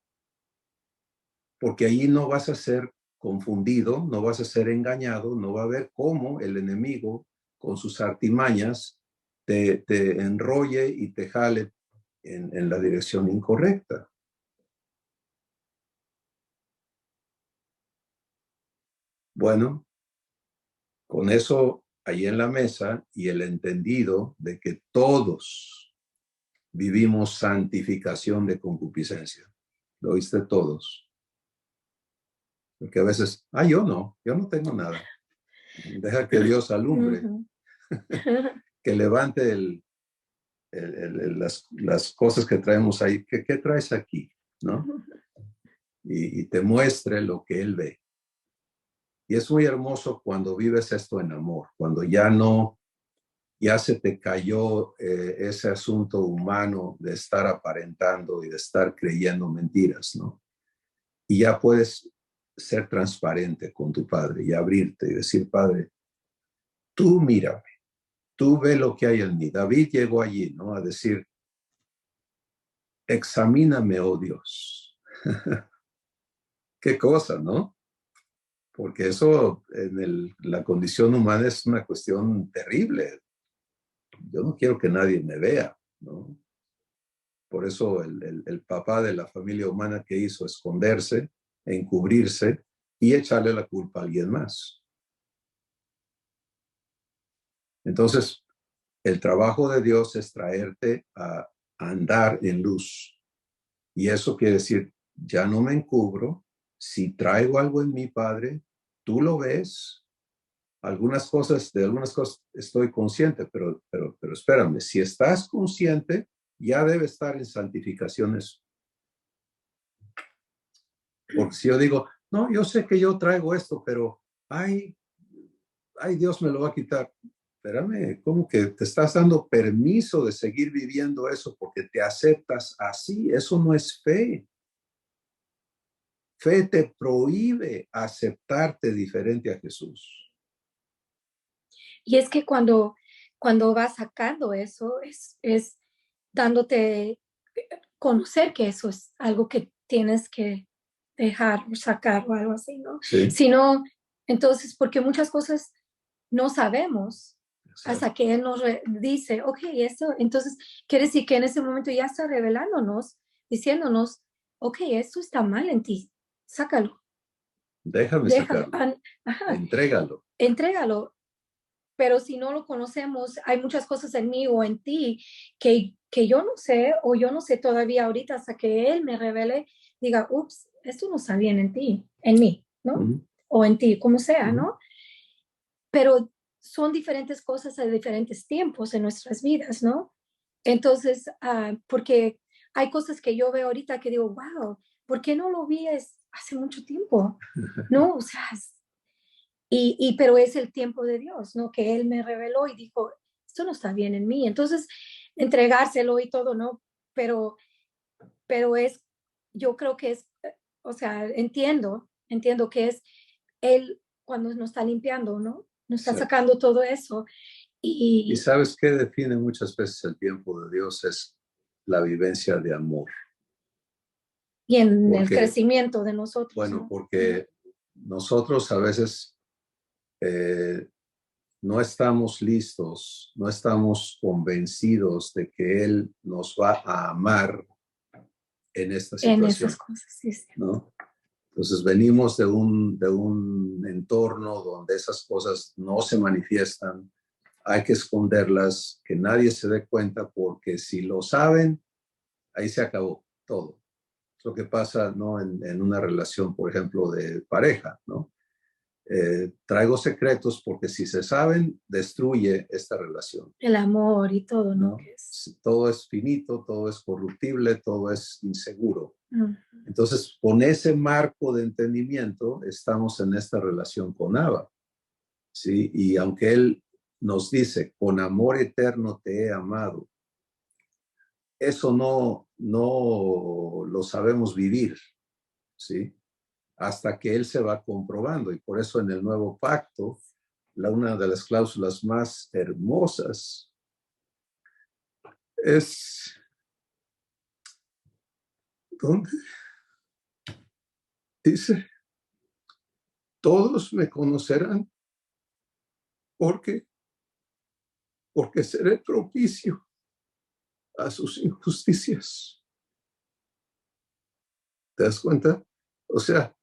S2: porque allí no vas a ser confundido, no vas a ser engañado, no va a ver cómo el enemigo con sus artimañas te enrolle y te jale en la dirección incorrecta. Bueno, con eso ahí en la mesa y el entendido de que todos vivimos santificación de concupiscencia. ¿Lo oíste todos? Porque a veces, yo no tengo nada. Deja que Dios alumbre, que levante las cosas que traemos ahí. ¿Qué traes aquí? ¿No? Y te muestre lo que Él ve. Y es muy hermoso cuando vives esto en amor, cuando ya se te cayó ese asunto humano de estar aparentando y de estar creyendo mentiras, ¿no? Y ya puedes ser transparente con tu Padre y abrirte y decir, Padre, tú mírame, tú ve lo que hay en mí. David llegó allí, ¿no? A decir, examíname, oh Dios. Qué cosa, ¿no? Porque eso en la condición humana es una cuestión terrible. Yo no quiero que nadie me vea, ¿no? Por eso el papá de la familia humana que hizo esconderse, encubrirse y echarle la culpa a alguien más. Entonces, el trabajo de Dios es traerte a andar en luz. Y eso quiere decir, ya no me encubro. Si traigo algo en mi Padre, tú lo ves. De algunas cosas estoy consciente, pero espérame, si estás consciente, ya debe estar en santificación eso. Porque si yo digo, no, yo sé que yo traigo esto, pero ay, Dios me lo va a quitar. Espérame, ¿cómo que te estás dando permiso de seguir viviendo eso porque te aceptas así? Eso no es fe. Fe te prohíbe aceptarte diferente a Jesús.
S1: Y es que cuando vas sacando eso, es dándote conocer que eso es algo que tienes que dejar o sacar o algo así, ¿no?
S2: Sí.
S1: Si no, entonces, porque muchas cosas no sabemos hasta que Él nos dice, ok, esto, entonces quiere decir que en ese momento ya está revelándonos, diciéndonos, ok, esto está mal en ti, sácalo.
S2: Déjame
S1: Déjalo.
S2: sacarlo. Entrégalo.
S1: Entrégalo. Pero si no lo conocemos, hay muchas cosas en mí o en ti que yo no sé o yo no sé todavía ahorita hasta que Él me revele, diga, ups, esto no está bien en ti, en mí, ¿no?
S2: Uh-huh.
S1: O en ti, como sea,
S2: Uh-huh.
S1: ¿no? Pero son diferentes cosas a diferentes tiempos en nuestras vidas, ¿no? Entonces, porque hay cosas que yo veo ahorita que digo, wow, ¿por qué no lo vi hace mucho tiempo? No, o sea, pero es el tiempo de Dios, ¿no? Que Él me reveló y dijo, esto no está bien en mí. Entonces, entregárselo y todo, ¿no? Pero yo creo que o sea, entiendo que es Él cuando nos está limpiando, ¿no? Nos está sacando todo eso.
S2: Y ¿sabes qué define muchas veces el tiempo de Dios? Es la vivencia de amor.
S1: Y en el crecimiento de nosotros.
S2: Bueno,
S1: ¿no?
S2: porque nosotros a veces no estamos listos, no estamos convencidos de que Él nos va a amar en esta situación.
S1: En esas cosas, sí.
S2: ¿No? Entonces venimos de un entorno donde esas cosas no se manifiestan, hay que esconderlas, que nadie se dé cuenta, porque si lo saben, ahí se acabó todo. Es lo que pasa, ¿no? en una relación, por ejemplo, de pareja, ¿no? Traigo secretos porque si se saben, destruye esta relación.
S1: El amor y todo, ¿no?
S2: Todo es finito, todo es corruptible, todo es inseguro. Entonces, con ese marco de entendimiento, estamos en esta relación con Abba, ¿sí? Y aunque Él nos dice, con amor eterno te he amado, eso no lo sabemos vivir, ¿sí? Hasta que Él se va comprobando. Y por eso en el nuevo pacto, una de las cláusulas más hermosas es donde dice, todos me conocerán porque seré propicio a sus injusticias. ¿Te das cuenta? O sea,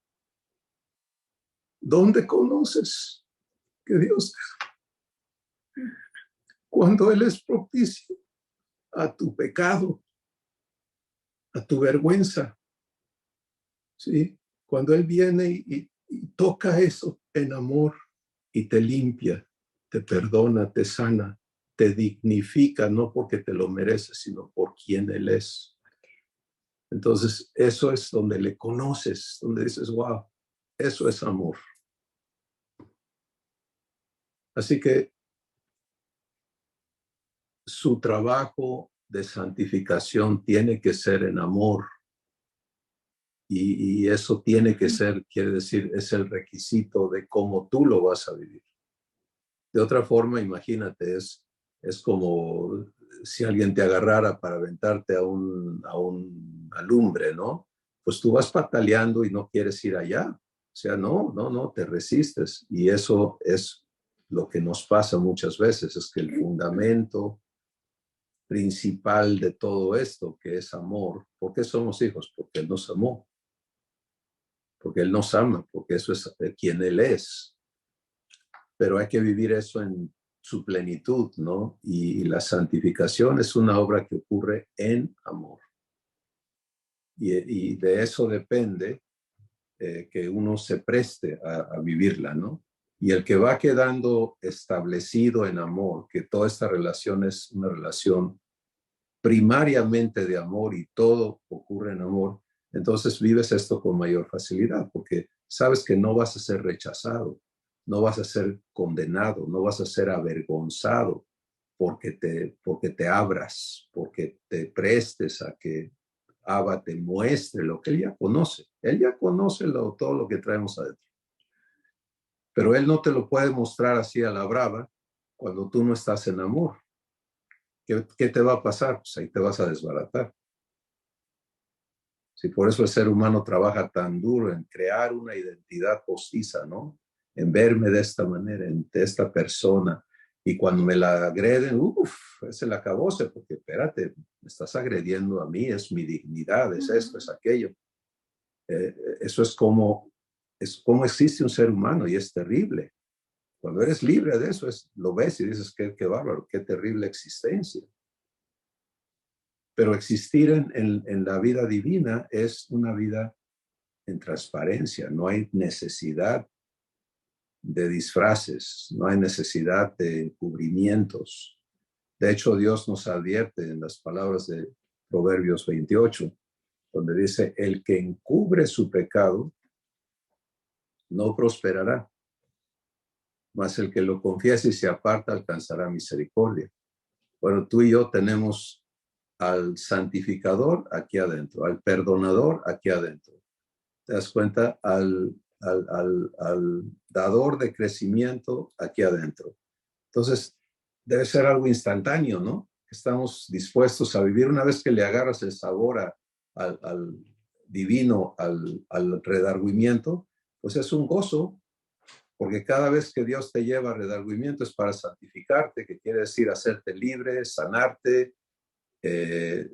S2: ¿dónde conoces que Dios, cuando Él es propicio a tu pecado, a tu vergüenza? ¿Sí? Cuando Él viene y toca eso en amor y te limpia, te perdona, te sana, te dignifica, no porque te lo mereces, sino por quien Él es. Entonces, eso es donde le conoces, donde dices, wow, eso es amor. Así que su trabajo de santificación tiene que ser en amor. Y eso tiene que ser, quiere decir, es el requisito de cómo tú lo vas a vivir. De otra forma, imagínate, es como si alguien te agarrara para aventarte a un alumbre, ¿no? Pues tú vas pataleando y no quieres ir allá. O sea, no, te resistes. Y eso es lo que nos pasa muchas veces, es que el fundamento principal de todo esto, que es amor, ¿por qué somos hijos? Porque Él nos amó, porque Él nos ama, porque eso es quien Él es. Pero hay que vivir eso en su plenitud, ¿no? Y la santificación es una obra que ocurre en amor. Y de eso depende que uno se preste a vivirla, ¿no? Y el que va quedando establecido en amor, que toda esta relación es una relación primariamente de amor y todo ocurre en amor, entonces vives esto con mayor facilidad, porque sabes que no vas a ser rechazado, no vas a ser condenado, no vas a ser avergonzado porque te abras, porque te prestes a que Abba te muestre lo que Él ya conoce. Él ya conoce todo lo que traemos adentro. Pero Él no te lo puede mostrar así a la brava cuando tú no estás en amor. ¿Qué te va a pasar? Pues ahí te vas a desbaratar. Sí, por eso el ser humano trabaja tan duro en crear una identidad postiza, ¿no? En verme de esta manera, de esta persona. Y cuando me la agreden, es el acabose, porque espérate, me estás agrediendo a mí, es mi dignidad, es esto, es aquello. Eso es como existe un ser humano y es terrible. Cuando eres libre de eso, lo ves y dices, qué bárbaro, qué terrible existencia. Pero existir en la vida divina es una vida en transparencia, no hay necesidad de disfraces, no hay necesidad de encubrimientos. De hecho, Dios nos advierte en las palabras de Proverbios 28, donde dice, el que encubre su pecado no prosperará, mas el que lo confiese y se aparta alcanzará misericordia. Bueno, tú y yo tenemos al santificador aquí adentro, al perdonador aquí adentro. ¿Te das cuenta? Al dador de crecimiento aquí adentro. Entonces, debe ser algo instantáneo, ¿no? Estamos dispuestos a vivir una vez que le agarras el sabor al divino, al redargüimiento, pues es un gozo, porque cada vez que Dios te lleva a redargüimiento es para santificarte, que quiere decir hacerte libre, sanarte, eh,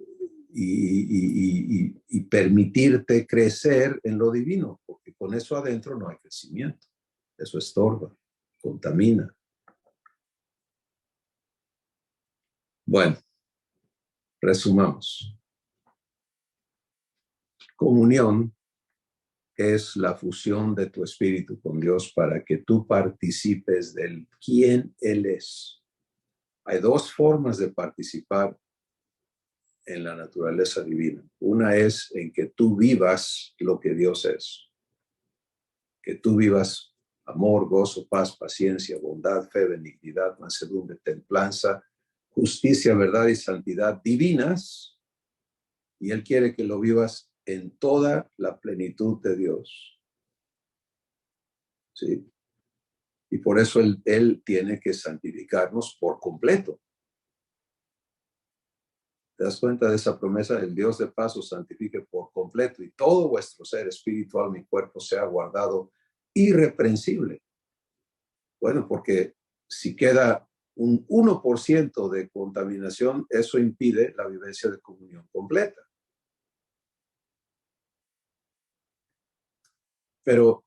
S2: y permitirte crecer en lo divino, porque con eso adentro no hay crecimiento. Eso estorba, contamina. Bueno, resumamos. Comunión es la fusión de tu espíritu con Dios para que tú participes del quién Él es. Hay dos formas de participar en la naturaleza divina. Una es en que tú vivas lo que Dios es. Que tú vivas amor, gozo, paz, paciencia, bondad, fe, benignidad, mansedumbre, templanza, justicia, verdad y santidad divinas. Y Él quiere que lo vivas en toda la plenitud de Dios. ¿Sí? Y por eso Él tiene que santificarnos por completo. ¿Te das cuenta de esa promesa? El Dios de paz os santifique por completo y todo vuestro ser espiritual, mi cuerpo, sea guardado irreprensible. Bueno, porque si queda un 1% de contaminación, eso impide la vivencia de comunión completa. Pero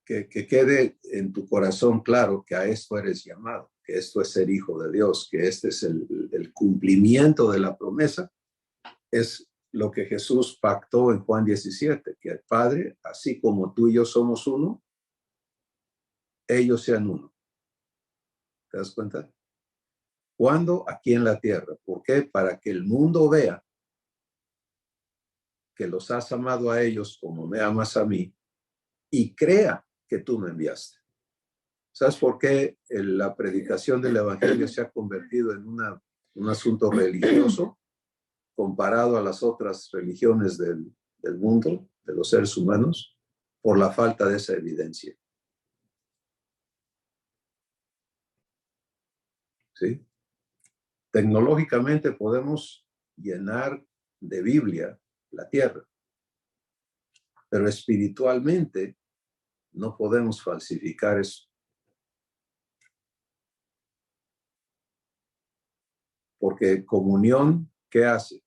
S2: que quede en tu corazón claro que a esto eres llamado, que esto es ser hijo de Dios, que este es el cumplimiento de la promesa, es lo que Jesús pactó en Juan 17, que el Padre, así como tú y yo somos uno, ellos sean uno. ¿Te das cuenta? ¿Cuándo? Aquí en la tierra. ¿Por qué? Para que el mundo vea que los has amado a ellos como me amas a mí y crea que tú me enviaste. ¿Sabes por qué la predicación del evangelio se ha convertido en un asunto religioso comparado a las otras religiones del mundo, de los seres humanos? Por la falta de esa evidencia. ¿Sí? Tecnológicamente podemos llenar de Biblia la tierra, pero espiritualmente no podemos falsificar eso. Porque comunión, ¿qué hace?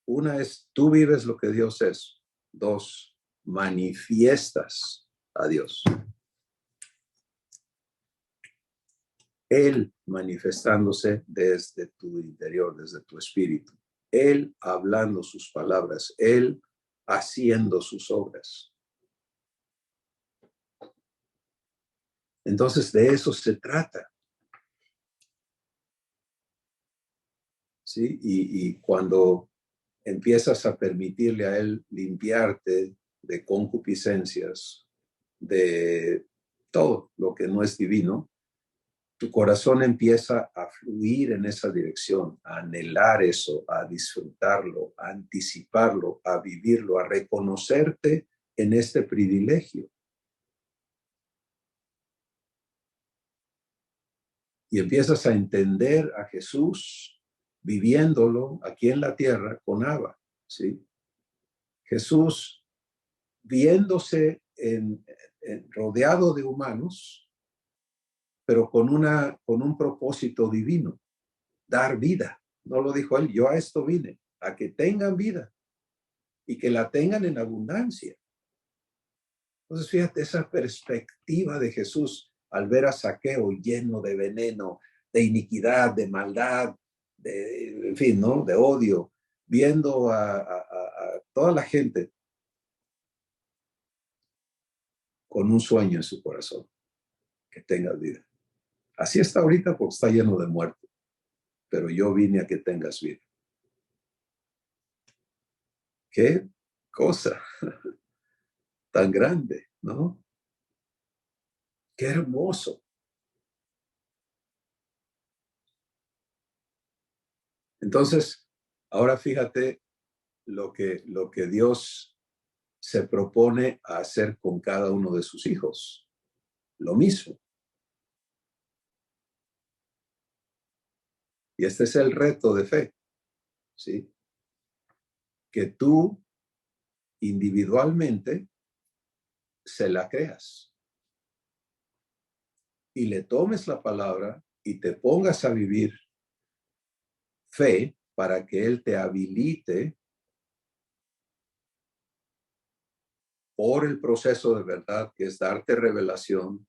S2: Una es, tú vives lo que Dios es. Dos, manifiestas a Dios. Él manifestándose desde tu interior, desde tu espíritu. Él hablando sus palabras. Él haciendo sus obras. Entonces, de eso se trata. ¿Sí? Y cuando empiezas a permitirle a Él limpiarte de concupiscencias, de todo lo que no es divino, tu corazón empieza a fluir en esa dirección, a anhelar eso, a disfrutarlo, a anticiparlo, a vivirlo, a reconocerte en este privilegio. Y empiezas a entender a Jesús viviéndolo aquí en la tierra con Abba, ¿sí? Jesús viéndose rodeado de humanos, pero con un propósito divino, dar vida. No lo dijo él, yo a esto vine, a que tengan vida y que la tengan en abundancia. Entonces, fíjate esa perspectiva de Jesús al ver a Zaqueo lleno de veneno, de iniquidad, de maldad, en fin, ¿no? De odio, viendo a toda la gente con un sueño en su corazón, que tengas vida. Así está ahorita porque está lleno de muerte, pero yo vine a que tengas vida. Qué cosa tan grande, ¿no? Qué hermoso. Entonces, ahora fíjate lo que Dios se propone a hacer con cada uno de sus hijos. Lo mismo. Y este es el reto de fe, ¿sí? Que tú individualmente se la creas y le tomes la palabra y te pongas a vivir fe para que Él te habilite por el proceso de verdad, que es darte revelación,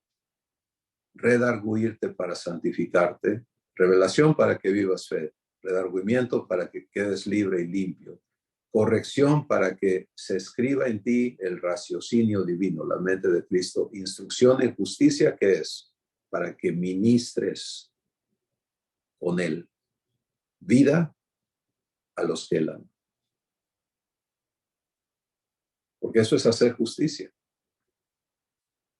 S2: redarguirte para santificarte, revelación para que vivas fe, redargüimiento para que quedes libre y limpio, corrección para que se escriba en ti el raciocinio divino, la mente de Cristo, instrucción en justicia, que es para que ministres con Él vida a los que Él ama. Porque eso es hacer justicia.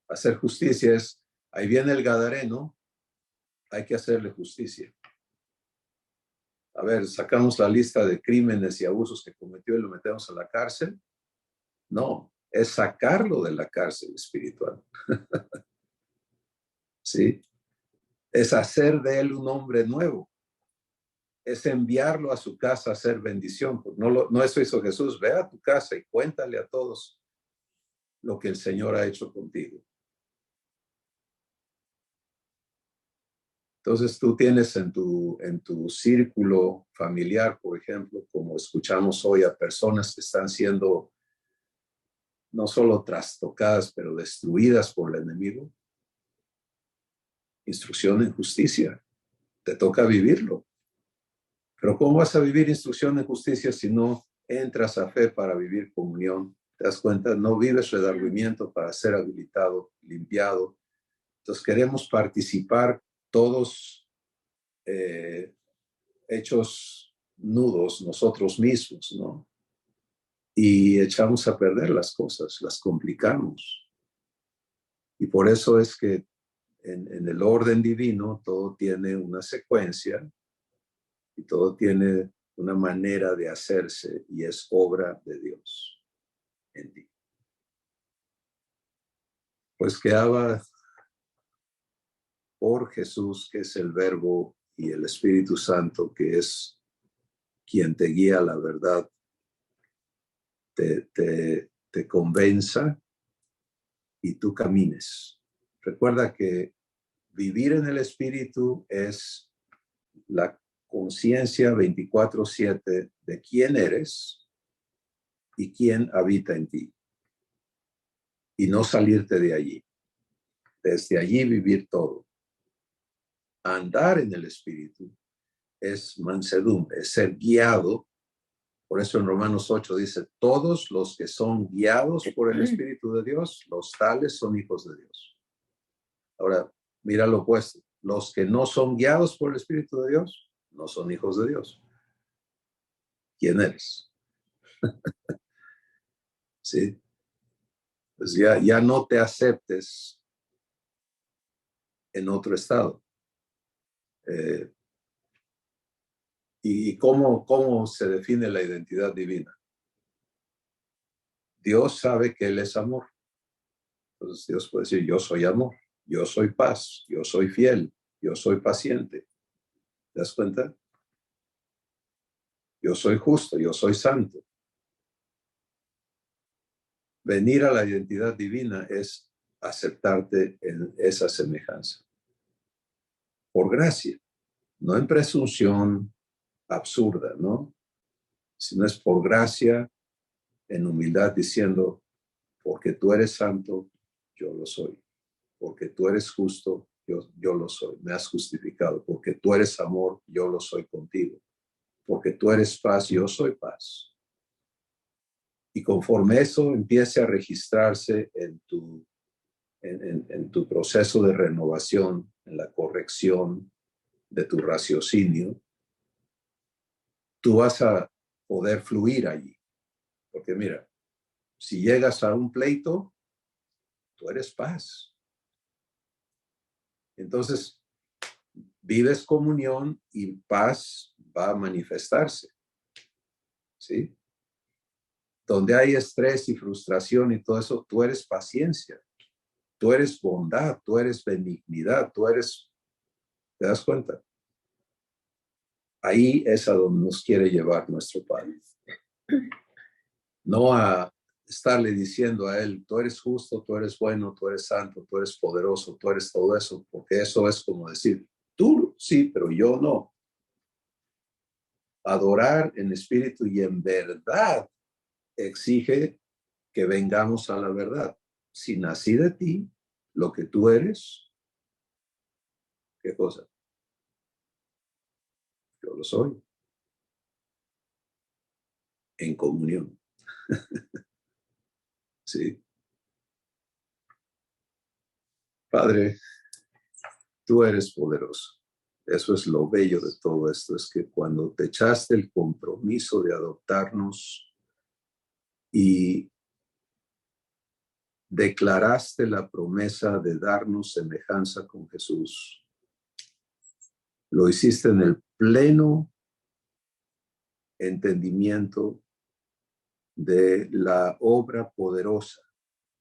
S2: Hacer justicia es, ahí viene el gadareno, hay que hacerle justicia. A ver, sacamos la lista de crímenes y abusos que cometió y lo metemos a la cárcel. No, es sacarlo de la cárcel espiritual. ¿Sí? es hacer de él un hombre nuevo, es enviarlo a su casa a hacer bendición. No eso hizo Jesús. Ve a tu casa y cuéntale a todos lo que el Señor ha hecho contigo. Entonces tú tienes en tu círculo familiar, por ejemplo, como escuchamos hoy, a personas que están siendo no solo trastocadas, pero destruidas por el enemigo. Instrucción en justicia. Te toca vivirlo. Pero ¿cómo vas a vivir instrucción en justicia si no entras a fe para vivir comunión? ¿Te das cuenta? No vives redargüimiento para ser habilitado, limpiado. Entonces queremos participar todos hechos nudos nosotros mismos, ¿no? Y echamos a perder las cosas, las complicamos. Y por eso es que en el orden divino todo tiene una secuencia y todo tiene una manera de hacerse y es obra de Dios en ti. Pues quedaba por Jesús, que es el Verbo, y el Espíritu Santo, que es quien te guía a la verdad, te convenza y tú camines. Recuerda que vivir en el Espíritu es la conciencia 24/7 de quién eres y quién habita en ti. Y no salirte de allí. Desde allí vivir todo. Andar en el Espíritu es mansedumbre, es ser guiado. Por eso en Romanos 8 dice, todos los que son guiados por el Espíritu de Dios, los tales son hijos de Dios. Ahora, mira lo opuesto. Los que no son guiados por el Espíritu de Dios, no son hijos de Dios. ¿Quién eres? ¿Sí? Pues ya no te aceptes en otro estado. ¿Y cómo se define la identidad divina? Dios sabe que Él es amor. Entonces Dios puede decir, yo soy amor, yo soy paz, yo soy fiel, yo soy paciente. ¿Te das cuenta? Yo soy justo, yo soy santo. Venir a la identidad divina es aceptarte en esa semejanza. Por gracia, no en presunción absurda, ¿no? Sino es por gracia, en humildad, diciendo, porque tú eres santo, yo lo soy. Porque tú eres justo, yo lo soy. Me has justificado. Porque tú eres amor, yo lo soy contigo. Porque tú eres paz, yo soy paz. Y conforme eso empiece a registrarse en tu proceso de renovación, en la corrección de tu raciocinio, tú vas a poder fluir allí. Porque mira, si llegas a un pleito, tú eres paz. Entonces, vives comunión y paz va a manifestarse. ¿Sí? Donde hay estrés y frustración y todo eso, tú eres paciencia, tú eres bondad, tú eres benignidad, tú eres, ¿te das cuenta? Ahí es a donde nos quiere llevar nuestro Padre. No a estarle diciendo a Él, tú eres justo, tú eres bueno, tú eres santo, tú eres poderoso, tú eres todo eso, porque eso es como decir, tú sí, pero yo no. Adorar en espíritu y en verdad exige que vengamos a la verdad. Si nací de ti, lo que tú eres, ¿qué cosa? Yo lo soy. En comunión. Sí. Padre, tú eres poderoso. Eso es lo bello de todo esto, es que cuando te echaste el compromiso de adoptarnos y declaraste la promesa de darnos semejanza con Jesús, lo hiciste en el pleno entendimiento de la obra poderosa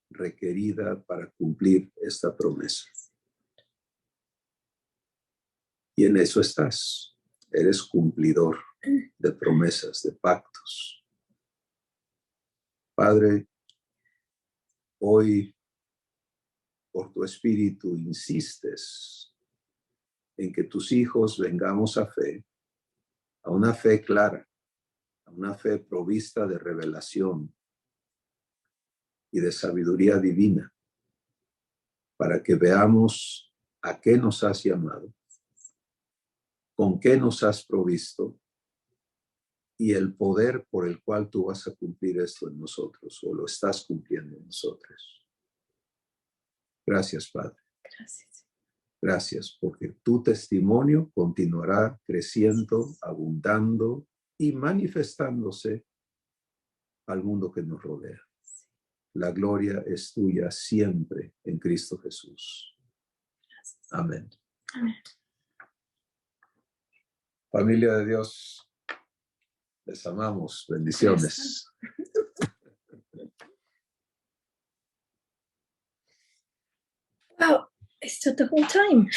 S2: requerida para cumplir esta promesa. Y en eso estás. Eres cumplidor de promesas, de pactos. Padre, hoy por tu espíritu insistes en que tus hijos vengamos a fe, a una fe clara, a una fe provista de revelación y de sabiduría divina, para que veamos a qué nos has llamado, con qué nos has provisto y el poder por el cual tú vas a cumplir esto en nosotros o lo estás cumpliendo en nosotros. Gracias, Padre.
S1: Gracias.
S2: Gracias, porque tu testimonio continuará creciendo, abundando y manifestándose al mundo que nos rodea. La gloria es tuya siempre en Cristo Jesús. Amén.
S1: Amén.
S2: Familia de Dios, les amamos. Bendiciones.
S1: Wow, it's took the whole time.